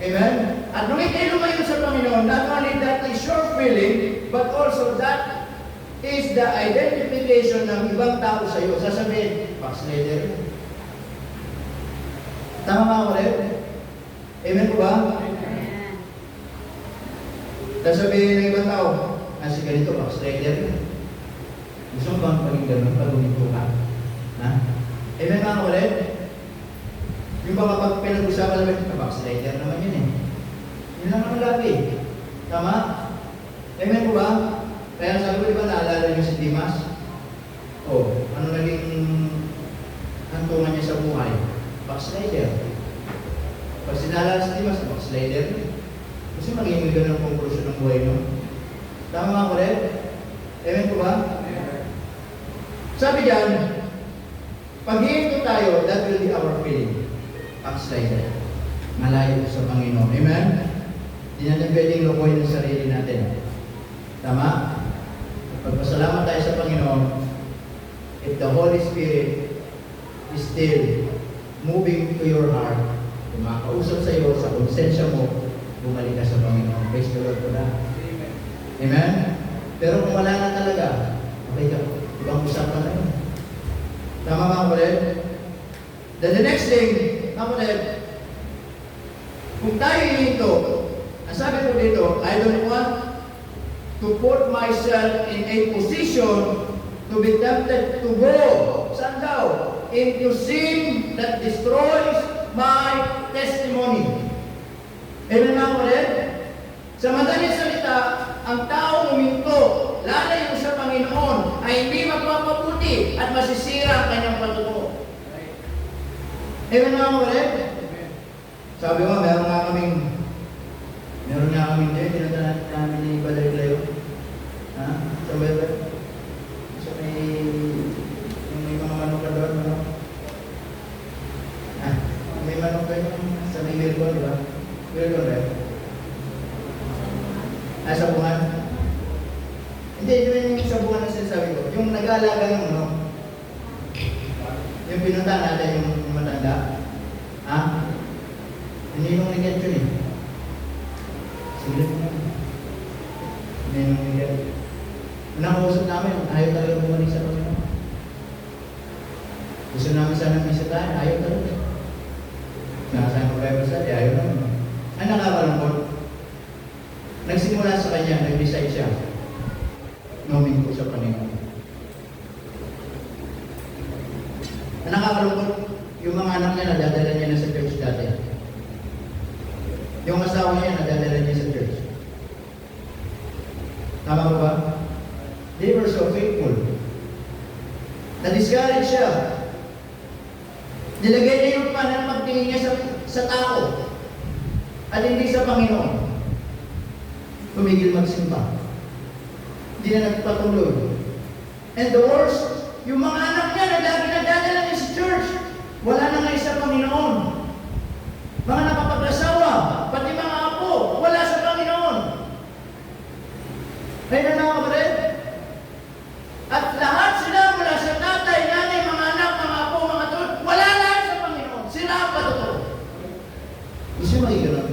S1: Amen? At nung ikay lumayo sa Panginoon, not only that is your feeling, but also that is the identification ng ibang tao sa iyo. Sasabihin, backslider. Tama mga kapatid? Amen po ba? Tapos sabihin ng ibang tao, si ganito, backstrider. Gusto mo bang maging ganun pag huminto ka? Ha? Amen mga kapatid? Yung ba kapag pinag-usapan naman, backstrider naman yun eh. Yun lang naman lagi. Tama? Amen po ba? Kaya sabi ko, di ba naalala niyo si Dimas? Ano naging hantungan niya sa buhay? Backslider. Pag sinalala si Dimas, backslider. Kasi magiging ganun ang konklusyon ng buhay mo. Tama mga kulit? Amen po ba? Sabi diyan, pag hihinto tayo, that will be our feeling. Backslider. Malayo sa Panginoon. Amen? Hindi natin pwedeng lukoy ng sarili natin. Tama? Pagpasalamat tayo sa Panginoon, if the Holy Spirit is still moving to your heart, kumakausap sa iyo, sa konsensya mo, bumalik ka sa Panginoon. Praise the Lord po na. Amen? Pero kung wala na talaga, okay ka, ibang usapan na yun. Tama mga kulit? Then the next thing, mga kulit, kung tayo hihinto, ang sabi ko dito, I don't want to put myself in a position to be tempted to go, saan daw? Into sin that destroys my testimony. Amen mga kapatid? Sa madaling salita, ang tao huminto, lalayo sa Panginoon, ay hindi magpapabuti at masisira ang kanyang patutungo. Amen mga kapatid? Sabi mo, meron nga kaming tinatanahan namin ni Balay Layo. Ha? Sa Balay? So may mga manok ka doon, manok. May manok kayo sa may Wilcon, di ba? Wilcon, right? Sabungan? Hindi, yun yung sabungan na sinasabi ko. Yung nag-aalaga yung manok. Yung pinunta natin yung matanda. Ha? Hindi nung ligat yun eh. Sulit mo. Hindi nung ligat. Unang kausap namin, ayaw talaga bumalik sa Panginoon. Gusto namin sana misa tayo, ayaw talaga. Nakasama ko kayo sa ayaw naman. Ang nakakalungkot, nagsimula sa kanya, nag-decide siya. Noming ko sa Panginoon. Ang nakakalungkot, yung mga anak niya, nadadala niya na sa church dati. Yung asawa niya, nadadala niya sa church. Tama ba ba? They were so faithful. Na-discourage siya. Nilagay niya yung pagtingin niya sa tao at hindi sa Panginoon. Tumigil magsimba. Hindi na nagpatuloy. And the worst, yung mga anak niya na lagi nadadala niya sa church, wala na nga sa Panginoon. Mga nakapag-asawa, pati mga apo, wala sa Panginoon. Ayun na mga kapatid. At lahat sila mula sa tatay, nanay, mga anak, mga apo, mga tulad, wala lahat sa Panginoon. Sila ang patotoo. Gusto mo ganun?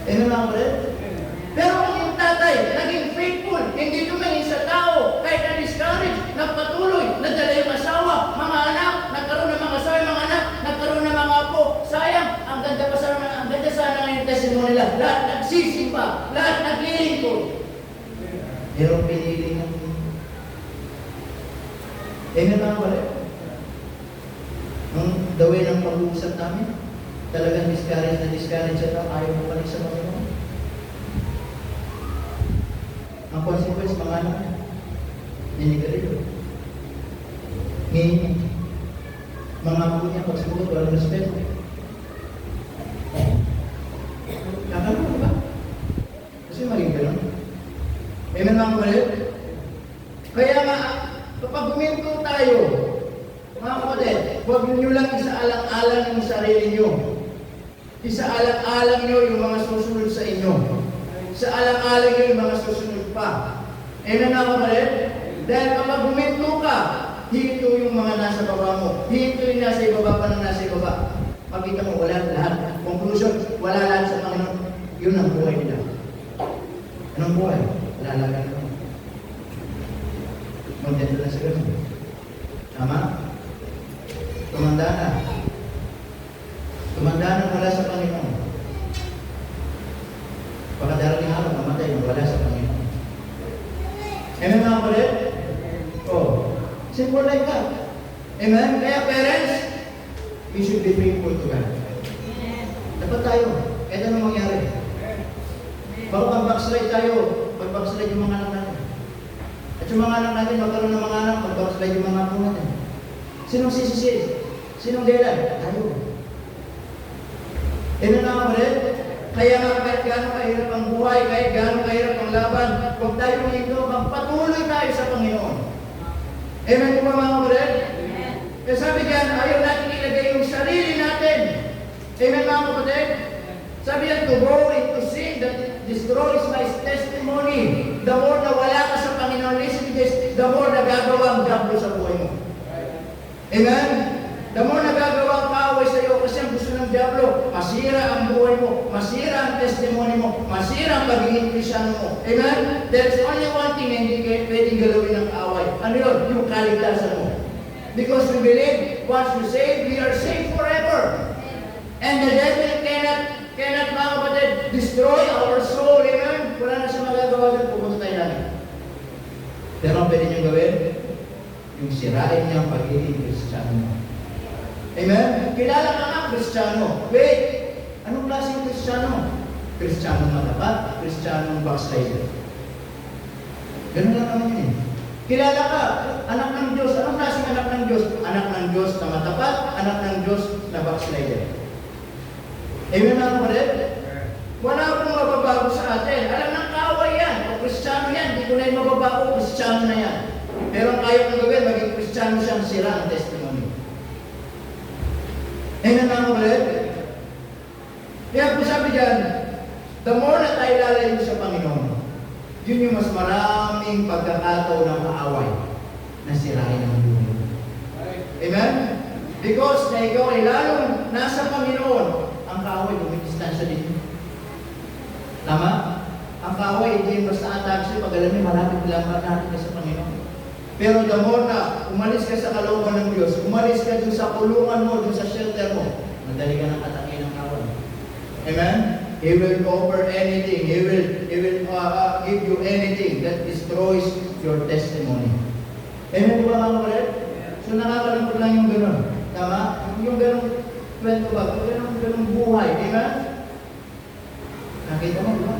S1: Ayun na mga kapatid. Pero kung yung tatay, naging faithful, hindi tumingin sa tao, kahit na-discourage, nagpatuloy, nadala yung asawa, mga anak, nagkaroon ng mga asawa, mga anak, nagkaroon ng mga apo. Sayang, ang ganda sana ng testimony nila. Lahat nagsisimba, lahat naglilingkod. Pero pinili ng mga kapatid. Nung the way ng pag-uusap namin, talagang discourage siya daw, ayaw mo balik sa Panginoon. Ang consequence, mga anak niya, ninigarilo. Ngayon, mga apo niya, pag sumunod, walang respeto. Kakalunod ba? Kasi maging ganun. Amen mga kapatid? Kaya nga, kapag huminto tayo, mga kapatid, huwag niyo lang isaalang-alang yung sarili niyo. Isaalang-alang niyo yung mga susunod sa inyo. Isaalang-alang niyo yung mga susunod pa. Amen mga kapatid? Dahil kapag huminto ka, hinto yung mga nasa baba mo. Hinto yung nasa ibaba pa ng nasa ibaba. Makita mo, wala lahat. Conclusion, wala lahat sa Panginoon. Yun ang buhay nila. Anong buhay? Lalagan mo. Magdento na sila. Tama? Tumanda na. Pagkadarating araw, mamatay, wala sa Panginoon. Amen mga kapatid? Oh, simple like that. Amen? Kaya parents, we should be faithful to God. Dapat tayo, kahit anong mangyari. Bago mag-backslide tayo, mag-backslide yung mga anak natin. At yung mga anak natin, magkaroon ng mga anak, mag-backslide yung mga anak natin. Sinong sisisi? Sinong dahilan? Tayo. Amen mga kapatid? Kaya nga kahit gaano kahirap ang buhay, kahit gaano kahirap ang laban, huwag tayo dito, magpatuloy tayo sa Panginoon. Amen po ba mga kapatid? Kaya sabi diyan, ayaw natin ilagay yung sarili natin. Amen mga kapatid? Sabi yan, to go into sin that destroys my testimony. The more na wala ka sa Panginoon, listen to this, the more na gagawa ang diablo sa buhay mo. Amen? The more na gagawa ang kaaway sa iyo kasi ang gusto ng diablo, masira ang buhay mo, masira ang testimony mo, masira ang pagiging Kristyano mo. Amen? There's only one thing na hindi pwedeng galawin ng kaaway. Ano yun? Yung kaligtasan mo. Because we believe, once we saved, we are saved forever. And the devil cannot mga kapatid, destroy our soul. Amen? Wala na siya magagawa doon, pupunta tayo namin. Pero ang pwede niyong gawin, yung sirain niya ang pagiging Kristyano mo. Amen? Kilala ka nga, Kristyano. Wait, anong klaseng Kristyano? Kristyano matapat, Kristyano backslider. Ganun lang naman yun eh. Kilala ka, anak ng Diyos. Anong klaseng anak ng Diyos? Anak ng Diyos na matapat, anak ng Diyos na backslider. Amen mga kapatid? Wala akong mababago sa atin. Alam ng kaaway yan. O Kristyano yan. Hindi ko na yung mababago. Kristyano na yan. Pero ang kaya kong gawin, maging Kristyano siyang sira ang testimony. Amen mga kapatid? Kaya po sabi dyan, the more na tayo lalayo sa Panginoon, yun yung mas maraming pagkakataon ng kaaway na sirain ang buhay. Amen? Because na ikaw ay lalong nasa Panginoon, ang kaaway dumidistansya dito. Tama? Ang kaaway hindi basta attack sa'yo pag alam niyo malapit lang natin ka sa Panginoon. Pero the more na umalis ka sa kalooban ng Diyos, umalis ka dun sa kulungan mo, dun sa shelter mo, madali ka ng atakin ng kaaway. Amen? He will offer anything. He will give you anything that destroys your testimony. Amen po ba mga kapatid? So nakakalungkot lang yung gano'n. Tama? Yung gano'ng kwento ba? Yung gano'ng buhay. Amen? Nakita mo ba?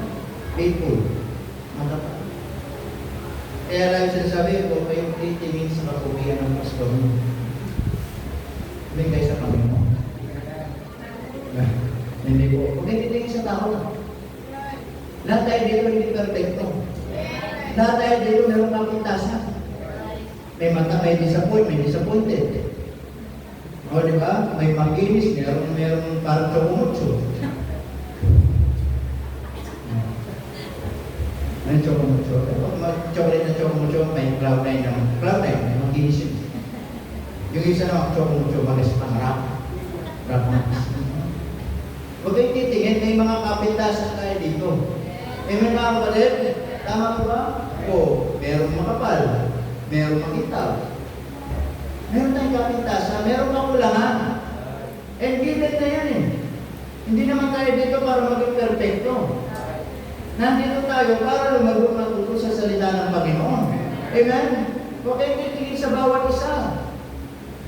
S1: Faithful. Matapat. Kaya lang sinasabi, kung kayong titingin sa kapugian ng pastor mo, hindi kayo sa Panginoon. Hindi po. Huwag kayo titingin sa tao. Lahat tayo dito hindi perfecto. Lahat tayo dito meron kapintasan. May mata, may disappointed. O, di ba? May maginis, meron parang chokomutso. May chokomutso. Chocolate na chokomutso, may cloud nine naman. Cloud nine, may maginis yun. Yung isa naman chokomutso, magas pang rap. Rap na. Huwag kayong titingin, may mga kapintasan tayo dito. May mga kapatid, tama po ba? O, merong makapal, merong makitab. Meron tayong kapintasan, merong kakulangan. And given na yan eh. Hindi naman tayo dito para maging perfecto. Nandito tayo para lumagong matuto sa salita ng Panginoon. Amen? Huwag kayong titingin sa bawat isa.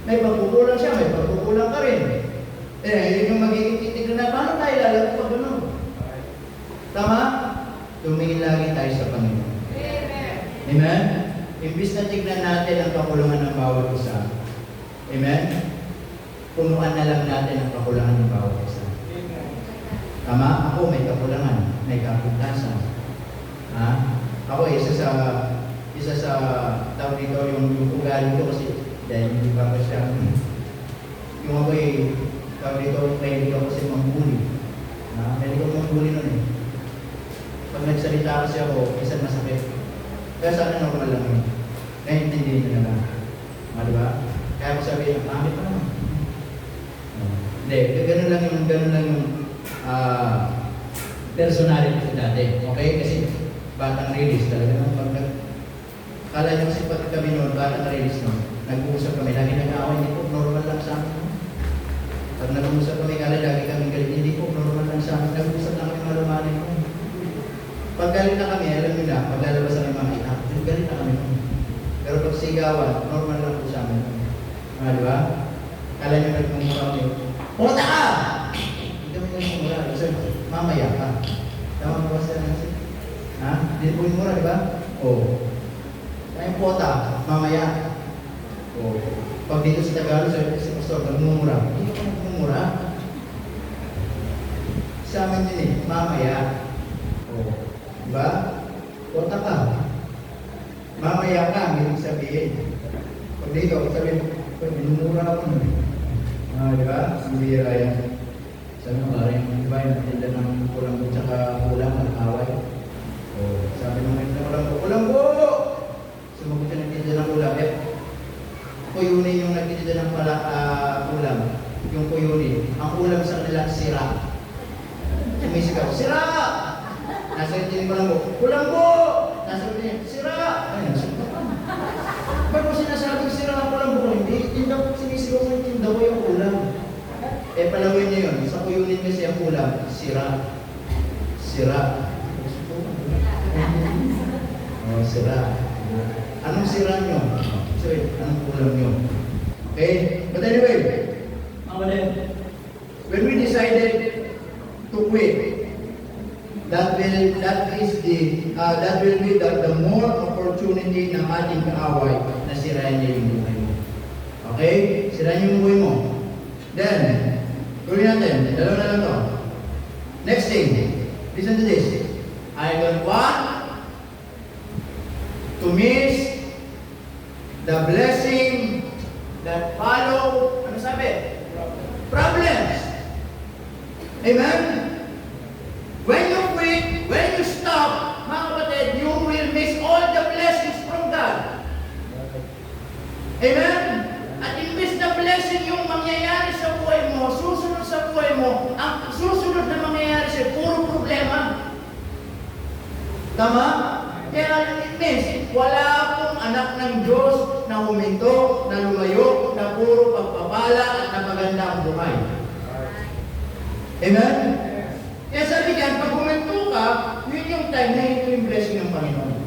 S1: May pagkukulang siya, may pagkukulang ka rin. Yun yung magiging titignan na, paano tayo lalagay pag gano'n? Tama? Tumingin lagi tayo sa Panginoon. Amen? Imbis na tignan natin ang kakulangan ng bawat isa. Amen? Punuan na lang natin ang kakulangan ng bawat isa. Tama? Ako may kakulangan, may kapintasan. Ako isa sa tawag dito yung ugali ko kasi dahil hindi pa pa siya. Yung ako tawag dito, may ako kasi manghuli. May ako manghuli nun eh. Pag nagsalita kasi ako, minsan masakit. Kaya sana normal lang yun. Naintindihin nyo na lang. Diba? Kaya ako sabihin, pangit pa naman. Hindi, ganun lang yung personality ko dati. Okay? Kasi batang release talaga naman. Kala nyo kasi pag kami noon, batang release noon, nag-uusap kami, lagi nag-aaway, hindi po, normal lang sa amin. Pag nag-uusap kami, kala lagi kami galit, hindi po, normal lang sa amin. Nag-uusap lang kami malumanin ko. Pag galit na kami, alam nyo na, pag lalabas na kami mga anak, galit na kami. Pero pag sigawan, normal lang po sa amin. Di ba? Kala nyo nagmumura kami, puta ka! Hindi kami nagmumura. Kasi mamaya ka. Tama mo ba sila natin? Ha? Hindi po yung mura, di ba? Oo. Kaya puta, mamaya. Oo. Pag dito sa Tagalog, si Pastor, nagmumura. Hindi ko nagmumura. Sa amin yun mamaya. Oo. Diba? Puta ka. Mamaya ka, hindi sabihin. Pag dito, sabihin, minumura ako nun. Diba? Ang bihira yan. Sabi mo, parang, diba, yung natinda ng kulang at saka kulang at away. Sabi mo, kulang po! Sumagot siya nagtinda ng kulang. Kuyunin yung nagtinda ng kulang. Yung kuyunin. Ang kulang sa kanila, sira. Sumisigaw, sira! Nasa hindi ko lang po, kulang po! Nasa niya, sira! Ay, nasundo ka. Ba't mo sinasabing sira ang kulang po? Hindi daw sinisigaw mo yung tinda ko yung kulang. Palawin niyo yun. Sa kuyunin kasi ang kulang, sira. Sira. Sira. Anong sira nyo? Sorry, anong kulang nyo? Okay? But anyway, when we decided to quit, that will be the more opportunity na ating kaaway na sirayan niya yung buhay mo. Okay? Sirayan yung buhay mo. Then, tuloy natin. Dalawa na lang to. Next thing. Listen to this. I don't want to miss the blessing that follow, ano sabi? Problems. Amen? When you quit, when you stop, mga kapatid, you will miss all the blessings from God. Amen? At imbis na blessing yung mangyayari sa buhay mo, susunod sa buhay mo, ang susunod na mangyayari sa puro problema. Tama? Kaya imbis, wala akong anak ng Diyos na huminto, na lumayo, na puro pagpapala at napaganda ang buhay. Amen? Kaya sabi diyan, pag huminto ka, yun yung time na ito yung blessing ng Panginoon.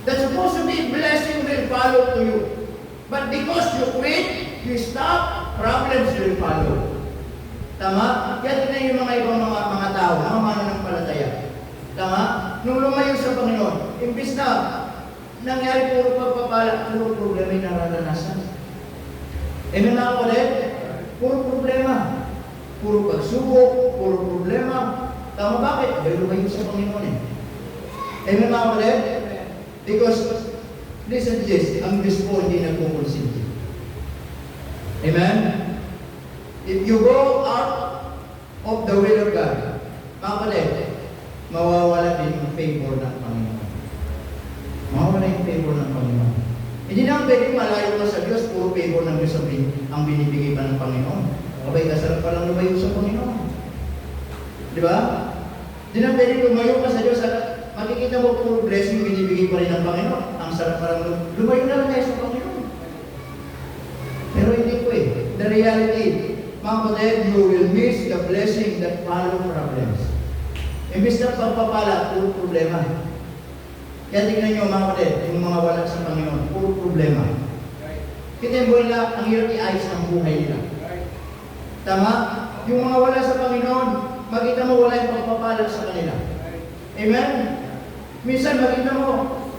S1: That's supposed to be blessing will follow to you. But because you quit, you stop, problems will follow. Tama? Kaya tingnan yung mga ibang mga tao, mga mananampalataya. Tama? Nung lumayo sa Panginoon, imbis na nangyari puro pagpapala, puro problema yung nararanasan. Amen mga kapatid? Puro problema. Puro pagsubok, puro problema. Tama bakit? Dahil lumayo sa Panginoon eh. Amen mga kapatid? Because, listen to this, ang Diyos po hindi nagkukonsinti. Amen? If you go out of the will of God, mga kapatid, mawawala din yung favor ng Panginoon. Mawawala yung favor ng Panginoon. Hindi naman pwede malayo ka sa Diyos, puro favor ng Diyos ang binibigay pa ng Panginoon. Abay, kasarap pa lang lumayo sa Panginoon. Di ba? Hindi naman pwede lumayo ka sa Diyos at makikita mo puro blessing binibigay pa rin ng Panginoon. Ang sarap pa lang lumayo na lang tayo sa Panginoon. Pero hindi po eh. The reality, mga kapatid, you will miss the blessing that follow problems. Imbis na pagpapala, puro problema. Kaya tingnan nyo mga kapatid, yung mga wala sa Panginoon, puro problema. Kita yung buhay na ang hirap i-ayos ng buhay nila. Tama? Yung mga wala sa Panginoon, makita mo wala yung pagpapala sa kanila. Amen? Minsan makita mo,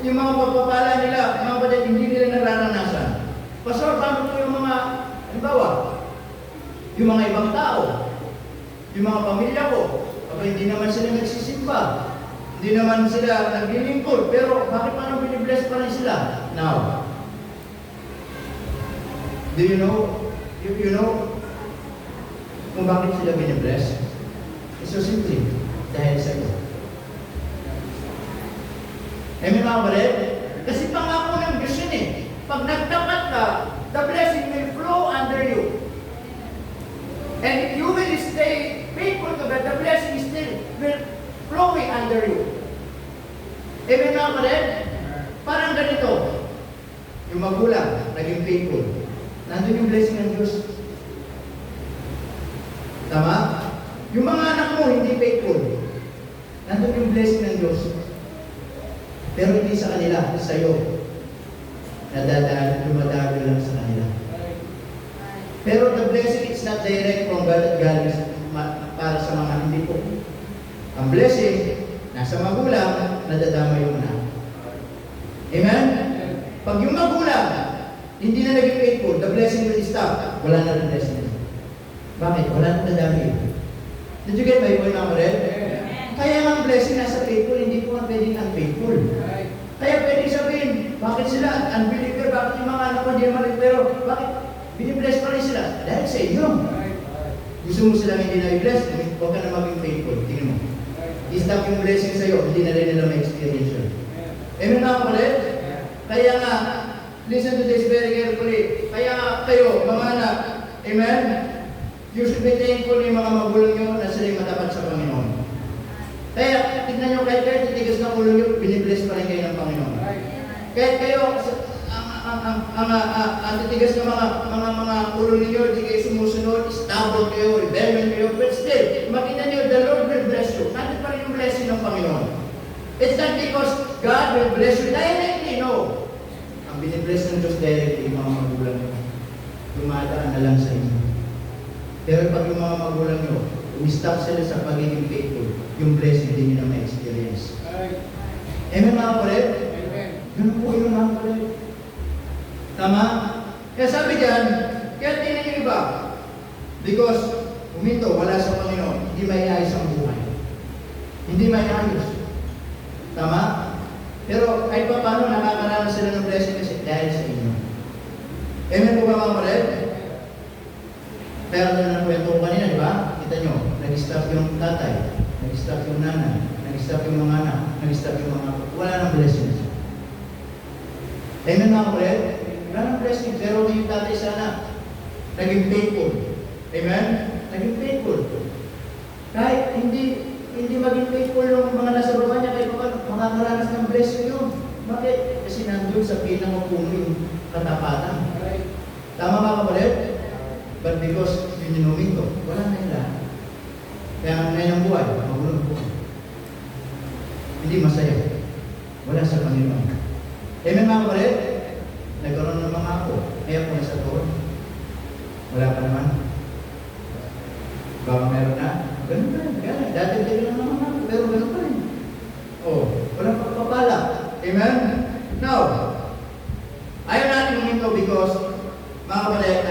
S1: yung mga pagpapala nila, mga kapatid, hindi nila nararanasan. Pastor, paano po yung mga, halimbawa, yung mga ibang tao, yung mga pamilya ko, hindi naman sila nagsisimba, hindi naman sila naglilingkod, pero bakit paano binibless pa rin sila? Now, do you know, you know, kung bakit sila binibless? It's so simple, dahil sa iyo. Amen mga kapatid? Kasi pangako ng Diyos yun eh. Pag nagtapat ka, the blessing will flow under you. And if you will stay faithful to God, the blessing still will flowing under you. Amen mga kapatid? Parang ganito. Yung magulang, naging faithful. Nandun yung blessing ng Diyos. Tama? Yung mga anak mo, hindi faithful. Nandun yung blessing ng Diyos. Pero hindi sa kanila, sa'yo. Dumadalo lang sa kanila. Pero the blessing is not direct from God at galing para sa mga hindi po. Ang blessing, nasa magulang, nadadama yung anak. Amen? Pag yung magulang, hindi na naging faithful, the blessing will stop. Wala na rin blessing. Bakit? Wala na nadami. Did you get my point, Mama Red? Kaya ang blessing nasa faithful, hindi po nga pwedeng unfaithful. Kaya pwedeng sabihin, bakit sila unbeliever, bakit yung mga anak ko hindi naman, pero bakit binibless pa rin sila? Dahil sa inyo. Gusto mo silang hindi na i-bless, huwag ka na maging faithful. Tingnan mo. I-stop yung blessing sa'yo, hindi na rin nila ma-experience yun. Amen na ako ulit? Kaya nga, listen to this very carefully. Kaya nga kayo, mga anak, amen? You should be thankful yung mga magulang nyo na sila'y matapat sa Panginoon. Kaya, tignan nyo, kahit titigas ng ulo nyo, binibless pa rin kayo ng Panginoon. Kahit kayo, ang titigas ng mga ulo ninyo, hindi kayo sumusunod, stubborn kayo, rebellion kayo, but still, makita nyo, the Lord will bless you. Nandun pa rin yung blessing ng Panginoon. It's not because God will bless you directly, no. Ang binibless ng Diyos directly, yung mga magulang nyo, dumadaan na lang sa inyo. Pero pag yung mga magulang nyo, stop sila sa pagiging faithful, yung blessing din nyo na ma-experience. Amen mga kapatid? Ganun po yun mga kapatid. Tama? Kaya sabi dyan, kaya tingnan yung iba. Because, huminto, wala sa Panginoon, hindi may ayos ang buhay. Hindi may ayos. Tama? Pero kahit pa paano, nakakaranas sila ng blessing kasi dahil sa inyo. Amen po ba mga kapatid? Kaya na kwento ko kanina, di ba? Kita nyo, nag-stop yung tatay, nag-stop yung nanay, nag-stop yung mga anak, nag-stop yung mga... Wala nang blessings. Amen mga kapatid? Wala nang blessings. Pero yung tatay sana, naging faithful. Amen? Naging faithful. Kahit hindi maging faithful yung mga nasa baba niya, kahit makakaranas ng blessing yun. Bakit? Kasi nandun sa pinangupuno yung katapatan. Tama mga kapatid? But because yun ko, wala na nila. Kaya ang ngayong buhay, magulong po. Hindi masaya. Wala sa Panginoon. Amen mga kapatid? Nagkaroon ng mga ako. Kaya po nasa doon. Wala pa naman. Baka meron na. Ganun pa rin. Kaya dati lang naman ako. Pero ganun pa rin. Walang pagpapala. Amen? Now, ayaw natin huminto because mga kapatid,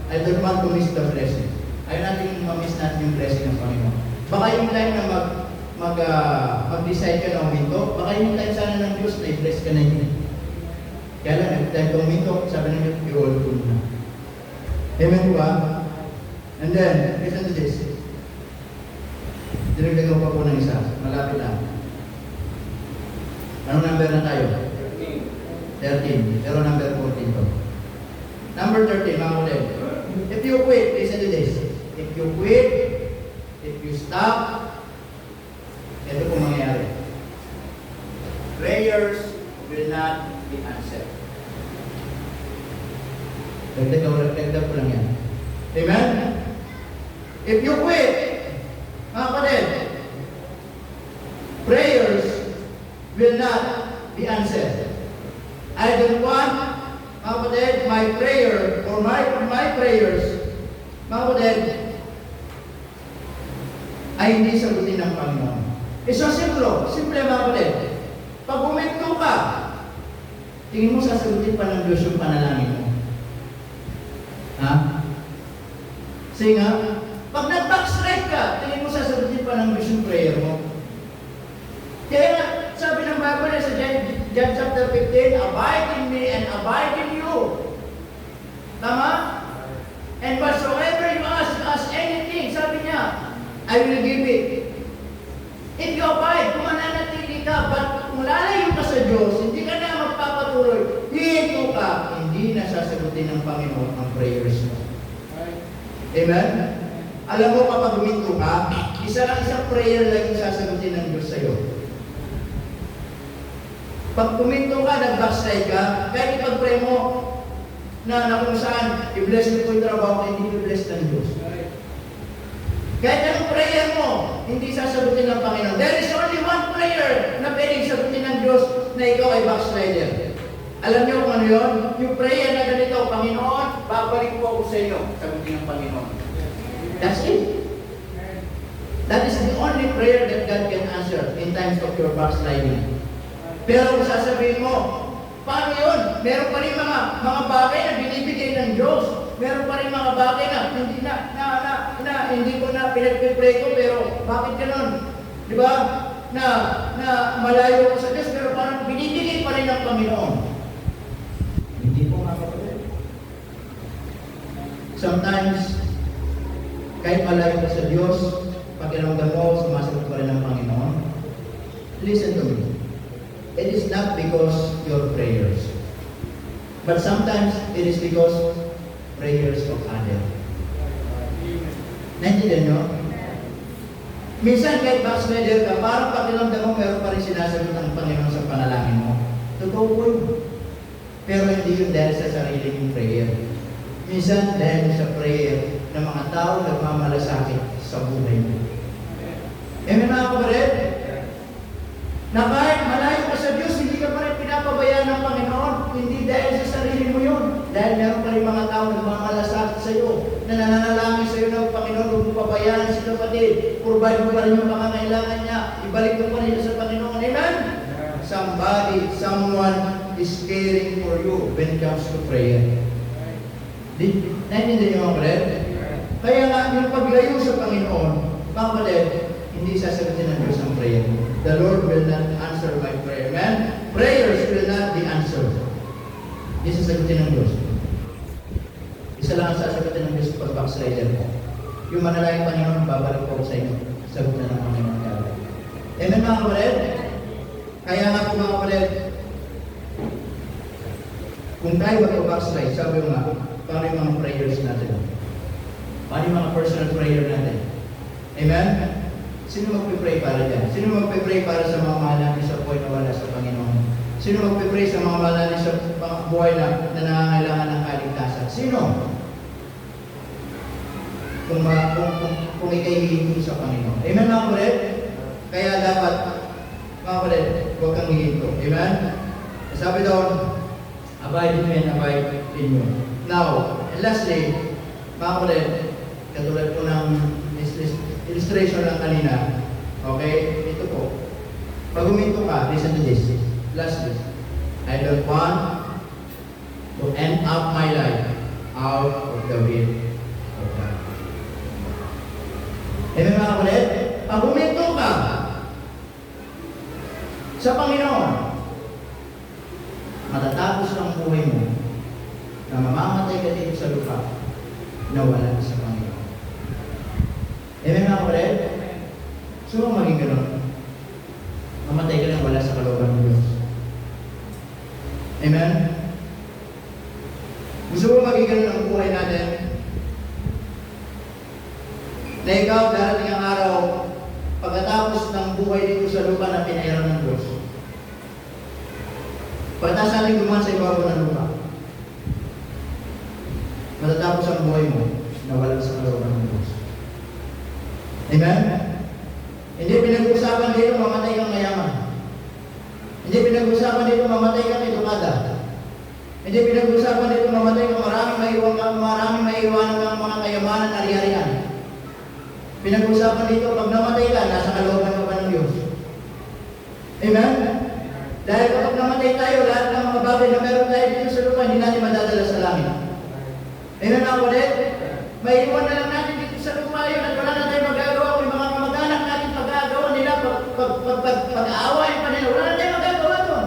S1: I don't want to miss the blessing. Ayaw natin ma-miss natin yung blessing ng Panginoon. Baka yung time na mag-decide ka na huminto, baka yung time sana ng Diyos na i-bless ka na yun. Kaya lang, nag-time ka huminto, sabi ng Diyos, i-all full na. Amen ba? And then, listen to this. Dinagdagan pa po ng isa. Malapit na. Anong number na tayo? 13. Pero number 14 to. Number 13, mga kulit. If you quit, listen to this. If you quit, if you stop, ito po mangyayari. Prayers will not be answered. Dagdag ko lang yan. Amen? If you quit, mga kapatid, prayers will not be answered. I don't want, mga kapatid, my prayer or my prayers, mga kapatid, ay hindi sagutin ng Panginoon. It's so simple. Simple mga kapatid. Pag huminto ka, tingin mo sasagutin pa ng Diyos yung panalangin mo. Ha? Sige nga, pag nag-backstrike ka, tingin mo sasagutin pa ng Diyos yung prayer mo. Kaya nga, sabi ng Bible sa John chapter 15, abide in me and abide in you. Tama? And whatsoever you ask anything, sabi niya, I will give it. If you abide, kung mananatili ka, but kung lalayo ka sa Diyos, hindi ka na magpapatuloy, dito ka, hindi na sasagutin ng Panginoon ang prayers mo. Amen? Alam mo, kapag huminto ka, isang prayer lang yung sasagutin ng Diyos sa'yo. Pag huminto ka, nag-backslide ka, kahit ipag-pray mo, na kung saan, i-bless mo yung trabaho, hindi i-bless ng Diyos. Kahit anong prayer mo, hindi sasagutin ng Panginoon. There is only one prayer na pwedeng sagutin ng Diyos na ikaw ay backslider. Alam niyo kung ano yun? Yung prayer na ganito, Panginoon, babalik po ako sa iyo. Sagutin ng Panginoon. That's it. That is the only prayer that God can answer in times of your backsliding. Pero kung sasabihin mo, paano yun? Meron pa rin mga bagay na binibigay ng Diyos. Meron pa rin mga bagay na hindi ko na pinagpipray ko, pero bakit ganun? Di ba? Na malayo ko sa Diyos, pero parang binibigay pa rin ng Panginoon. Hindi po nga kapatid. Sometimes, kahit malayo ka sa Diyos, pakiramdam mo, sumasagot pa rin ng Panginoon. Listen to me. It is not because your prayers, but sometimes it is because prayers of others. Naintindihan nyo? Minsan kahit backslider ka, parang pakiramdam mo, meron pa rin sinasagot ng Panginoon sa panalangin mo. Totoo po yun. Pero hindi yun dahil sa sarili mong prayer. Minsan dahil sa prayer ng mga tao nagmamalasakit sa buhay mo. Amen mga kapatid? Na kahit malayo ka sa Diyos, hindi ka pa rin pinapabayaan ng Panginoon. Hindi dahil sa sarili mo yun. Dahil meron pa rin mga tao nagmamalasakit sa iyo, na nananalangin sa iyo ng Panginoon, huwag mo pabayaan si kapatid. Provide mo pa rin yung pangangailangan niya. Ibalik mo pa rin sa Panginoon. Amen? Someone is caring for you when it comes to prayer. Naintindihan niyo mga kapatid? Kaya nga, yung paglayo sa Panginoon, mga kapatid, hindi sasagutin ng Diyos ang prayer mo. The Lord will not answer my prayer. Amen? Prayers will not be answered. Hindi sasagutin ng Diyos. Isa lang ang sasagutin ng Diyos pag backslider ko. Yung manalangin Panginoon, babalik ko sa inyo. Sagot na ng Panginoon. Amen mga kapatid? Kaya nga po mga kapatid, kung tayo mag-backslide, sabi mo nga, paano yung mga prayers natin? Paano yung mga personal prayer natin? Amen? Sino magpipray para dyan? Sino magpipray para sa mga mahal natin sa buhay na wala sa Panginoon? Sino magpipray sa mga mahal natin sa buhay na nangangailangan ng kaligtasan? Sino? Kung ikay hihingi sa Panginoon. Amen mga kapatid? Kaya dapat, mga kapatid, huwag kang hihinto. Amen? Sabi doon, abide in me and abide in you. Now, and lastly, mga kapatid, katulad po ng illustration lang kanina, okay? Ito po. Pag huminto ka, listen to this. Lastly, I don't want to end up my life out of the will of God. Amen mga kapatid? Pag huminto ka sa Panginoon, matatapos ang buhay mo na mamamatay ka dito sa lupa na wala sa Panginoon. Amen mga kapatid? Gusto mo maging gano'n? Mamatay ka lang wala sa kalooban ng Diyos. Amen? Gusto mo maging gano'n ang buhay natin? Na ikaw, darating ang araw, pagkatapos ng buhay dito sa lupa na pinairan ng Diyos. Pagkatapos natin gumawa sa ibabaw ng lupa, matatapos ang buhay mo na wala sa kalooban ng Diyos. Amen? Hindi pinag-usapan dito mamatay kang mayaman. Hindi pinag-usapan dito mamatay kang edukada. Hindi pinag-usapan dito mamatay kang maraming maiiwanan kang mga kayamanan na ari-arian. Pinag-usapan dito pag namatay ka, nasa kalooban ka ba ng Diyos? Amen? Dahil kapag namatay tayo, lahat ng mga bagay na meron tayo dito sa lupa, hindi natin madadala sa langit. Amen na ulit? May iwan na lang natin dito sa lupa yun at wala na tayo magagawa. Kung mga kamag-anak natin pag-aagawa nila, pag-aawain pa nila, wala na tayo magagawa doon.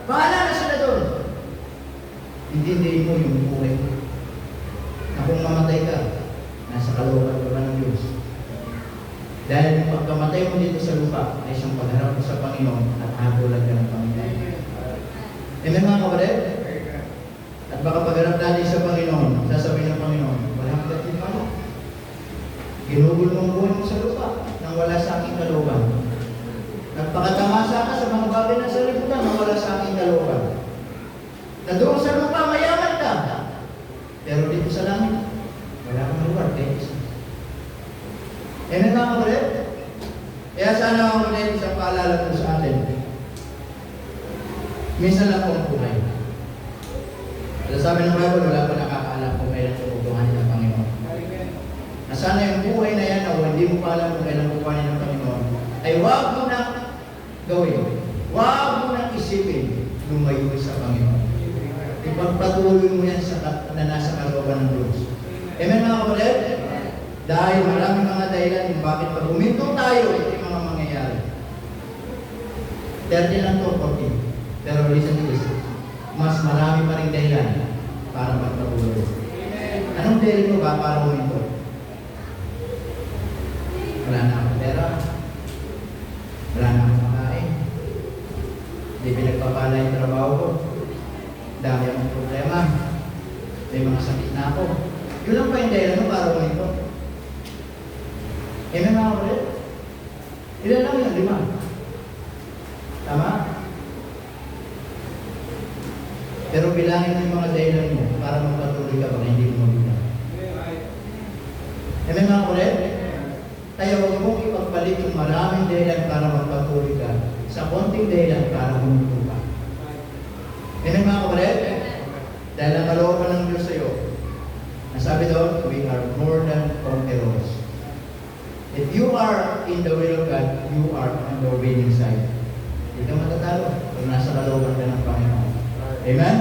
S1: Bahala na sila doon. Hindi mo yung buhay mo. Na kung mamatay ka, nasa kalooban ka ba ng Diyos? Dahil pagkamatay mo dito sa lupa, ay siyang pagharap mo sa Panginoon at hagulan ka ng Panginoon. Amen mga kapatid? At baka pagharap natin sa Panginoon, sasabihin ng Panginoon, walang gatin pala. Ginugol mong buhay mo sa lupa nang wala sa aking kalooban. Nagpakatamasa ka sa mga bagay na sa liputan nang wala sa aking kalooban. Na doon sa lupa, mayaman ka. Pero dito sa langit, wala kang lugar. Amen mga kapatid? Kaya sana mga kapatid, isang paalala po sa atin. Minsan lang po ang buhay. Pero sabi ng Bible, wala pa nakakaalam kung kailan tututuhanin ng Panginoon. Nasana yung buhay na yan na hindi mo pa alam kung kailan tutuhanin ng Panginoon, ay huwag mo na gawin. Huwag mo na isipin lumayo sa Panginoon. Ipagpatuloy mo yan na nasa kalooban ng Diyos. Amen mga kapatid? Dahil maraming mga dahilan kung bakit pag huminto tayo, ito yung mga mangyayari. 30 lang to, 40. Pero listen to this. Mas marami pa rin dahilan para magpatuloy. Anong dahilan mo ba para huminto? Wala na akong pera. Wala na akong makain. Hindi pinagpapala yung trabaho ko. Dami akong problema. May mga sakit na ako. Yun lang pa yung dahilan mo para huminto. Amen mga kapatid? Ilan lang yun? 5. Tama? Pero bilangin mo yung mga dahilan mo para magpatuloy ka baka hindi mo mabilang. Amen mga kapatid? Kaya huwag mong ipagpalit yung maraming dahilan para magpatuloy ka sa konting dahilan para huminto ka. Amen mga kapatid? Dahil ang kalooban ng Diyos sa iyo, nasabi doon, we are more than conquerors. If you are in the will of God, you are on the winning side. Hindi ka matatalo kung nasa kalooban ka ng Panginoon. Amen?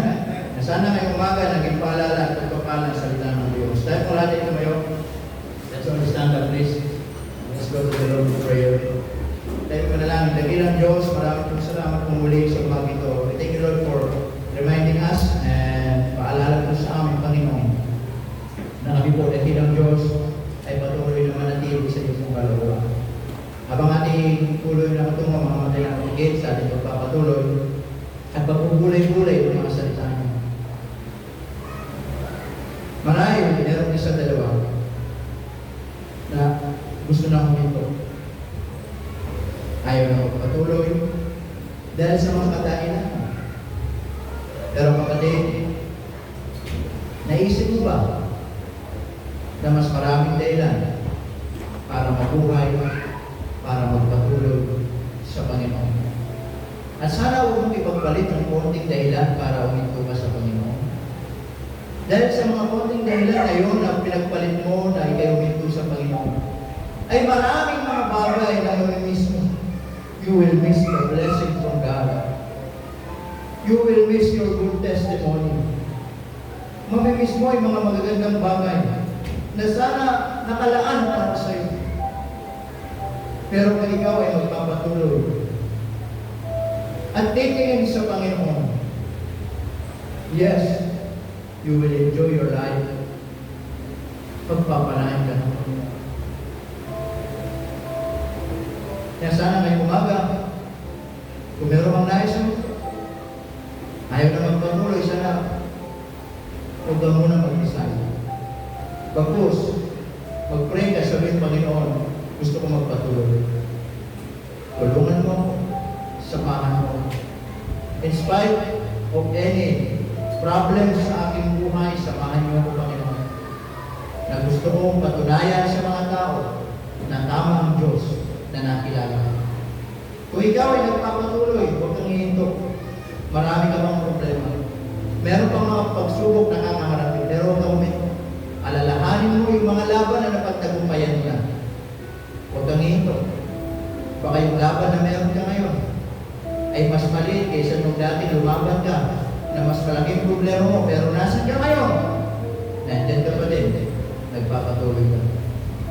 S1: Na sana ngayong umaga naging paalala at pagpapala ng salita ng Diyos. Dahil kung natin tumayo, let's all stand up please. Let's go to the Lord for prayer. Dahil ko na lang, dakilang Diyos, maraming salamat kung muli sa umaga ito. Thank you Lord for reminding us and paalala po sa aming Panginoon na kami po dakilang Diyos ay patuloy na manatili sa iyong kalooban. Habang ating tuloy na tungo, mga matay na pagigit sa ating pagpapatuloy at pagpupulay-pulay ng mga salita niyo. Marahil, meron isa dalawa na gusto na huminto. Ayaw na magpatuloy dahil sa mga katainan. Pero kapatid, naisip mo ba na mas maraming dahilan para mabuhay, para magpatuloy sa Panginoon? At sana huwag mong ipagpalit ng konting dahilan para huminto ka sa Panginoon. Dahil sa mga konting dahilan ngayon na pinagpalit mo na ikay huminto sa Panginoon, ay maraming mga bagay na mamimiss mo. You will miss the blessing from God. You will miss your good testimony. Mamimiss mo yung mga magagandang bagay na sana nakalaan para sa iyo. Pero kung ikaw ay magpapatuloy at titingin sa Panginoon, yes, you will enjoy your life. Pagpapalain ka ng Panginoon. Kaya sana ngayong umaga, kung meron kang nais mo, ayaw na magpatuloy, sana huwag ka muna mag-isay. Bagkus, mag-pray ka, sabihin, Panginoon, gusto ko magpatuloy. Tulungan mo, samahan mo. In spite of any problems sa aking buhay, samahan niyo ako, Panginoon. Na gusto kong patunayan sa mga tao na tama ang Diyos na nakilala. Kung ikaw ay nagpapatuloy, huwag kang hihinto. Marami ka bang problema. Meron pang mga pagsubok na kakaharapin, pero huwag kang huminto. Alalahanin mo yung mga laban na napagtagumpayan nila. Huwag kang hihinto. Baka yung laban na meron ka ngayon ay mas maliit kaysa nung dati lumaban ka na mas malaking problema mo, pero nasan ka ngayon? Nandiyan ka pa din. Nagpapatuloy ka.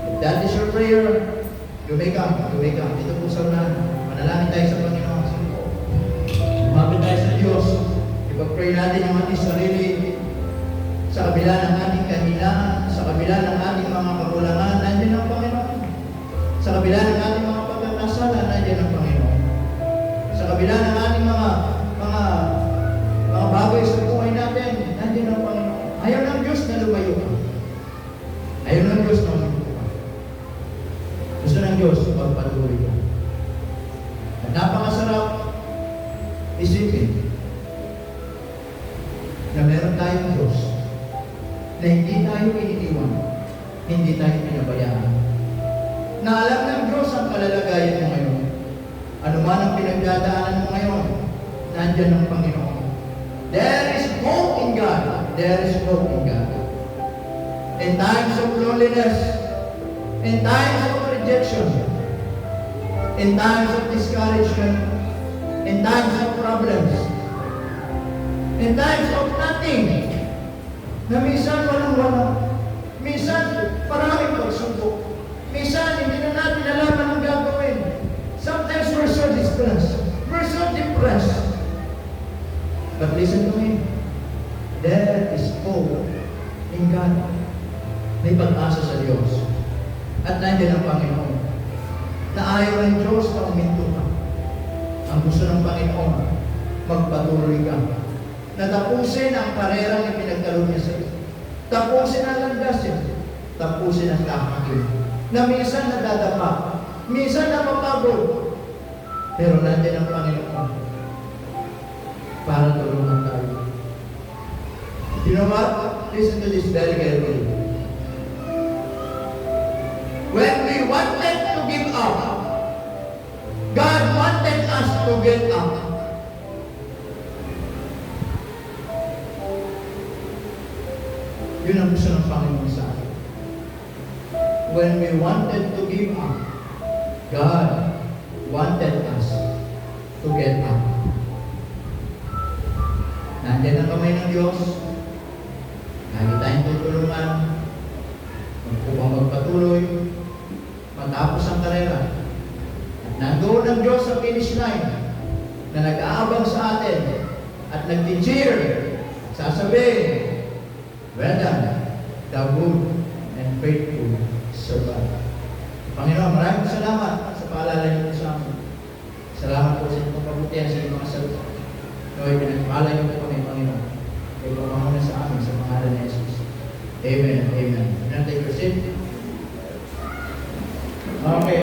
S1: If that is your prayer, you may come. Dito po sa unahan. Manalangin tayo sa Panginoon. Lumapit tayo sa Diyos. Ipag-pray natin ang ating sarili. Sa kabila ng ating kahilangan, sa kabila ng ating mga kakulangan, nandiyan ang Panginoon. Sa kabila ng ating mga pagkakasala, nandiyan ang Panginoon. Sa kabila ng ating mga bagay sa buhay natin, nandiyan ang Panginoon. Ayaw ng Diyos na lumayo ka. Ayaw ng Diyos na lumayo ka. Gusto ng Diyos magpatuloy ka. At napakasarap isipin na meron tayong Diyos na hindi tayo iniiwan, hindi tayo pinabayaan. Na alam ng Diyos ang kalalagayan mo ngayon. Ano man ang pinagdadaanan mo ngayon, nandiyan Nandiyan ang Panginoon. There is hope in God. There is hope in God. In times of loneliness, in times of rejection, in times of discouragement, in times of problems, in times of nothing, na minsan walang-wala, minsan maraming pagsubok, minsan hindi na natin alam anong gagawin. Sometimes we're so distressed, we're so depressed. But listen to me, there is hope in God. May pag-asa sa Diyos. At nandiyan ang Panginoon. Na ayaw ng Diyos na uminto ka. Ang gusto ng Panginoon, magpatuloy ka. Na tapusin ang karerang ipinagkaloob niya sa iyo. Tapusin ang landasin. Tapusin ang kakakin. Na minsan nadadapa. Minsan napapagod. Pero nandiyan ang Panginoon para tulungan tayo. You know what? Listen to this very carefully. When we wanted to give up, God wanted us to get up. Yun ang gusto ng Panginoon sa atin. When we wanted to give up, God wanted us to get up. Nandiyan ang kamay ng Diyos. Lagi tayong tutulungan. Upang magpatuloy, matapos ang karera. At nandoon ang Diyos sa finish line na nag-aabang sa atin at nag-cheer. Sasabihin, well done, the good and faithful servant. Panginoon, maraming salamat sa paalala niyo sa amin. Salamat po sa inyong pagpaputihan sa inyong mga salita. Naway pinagpaalala niyo po kami, Panginoon. Ikaw ang muna sa amin sa pangalan ni Jesus. Amen. Amen.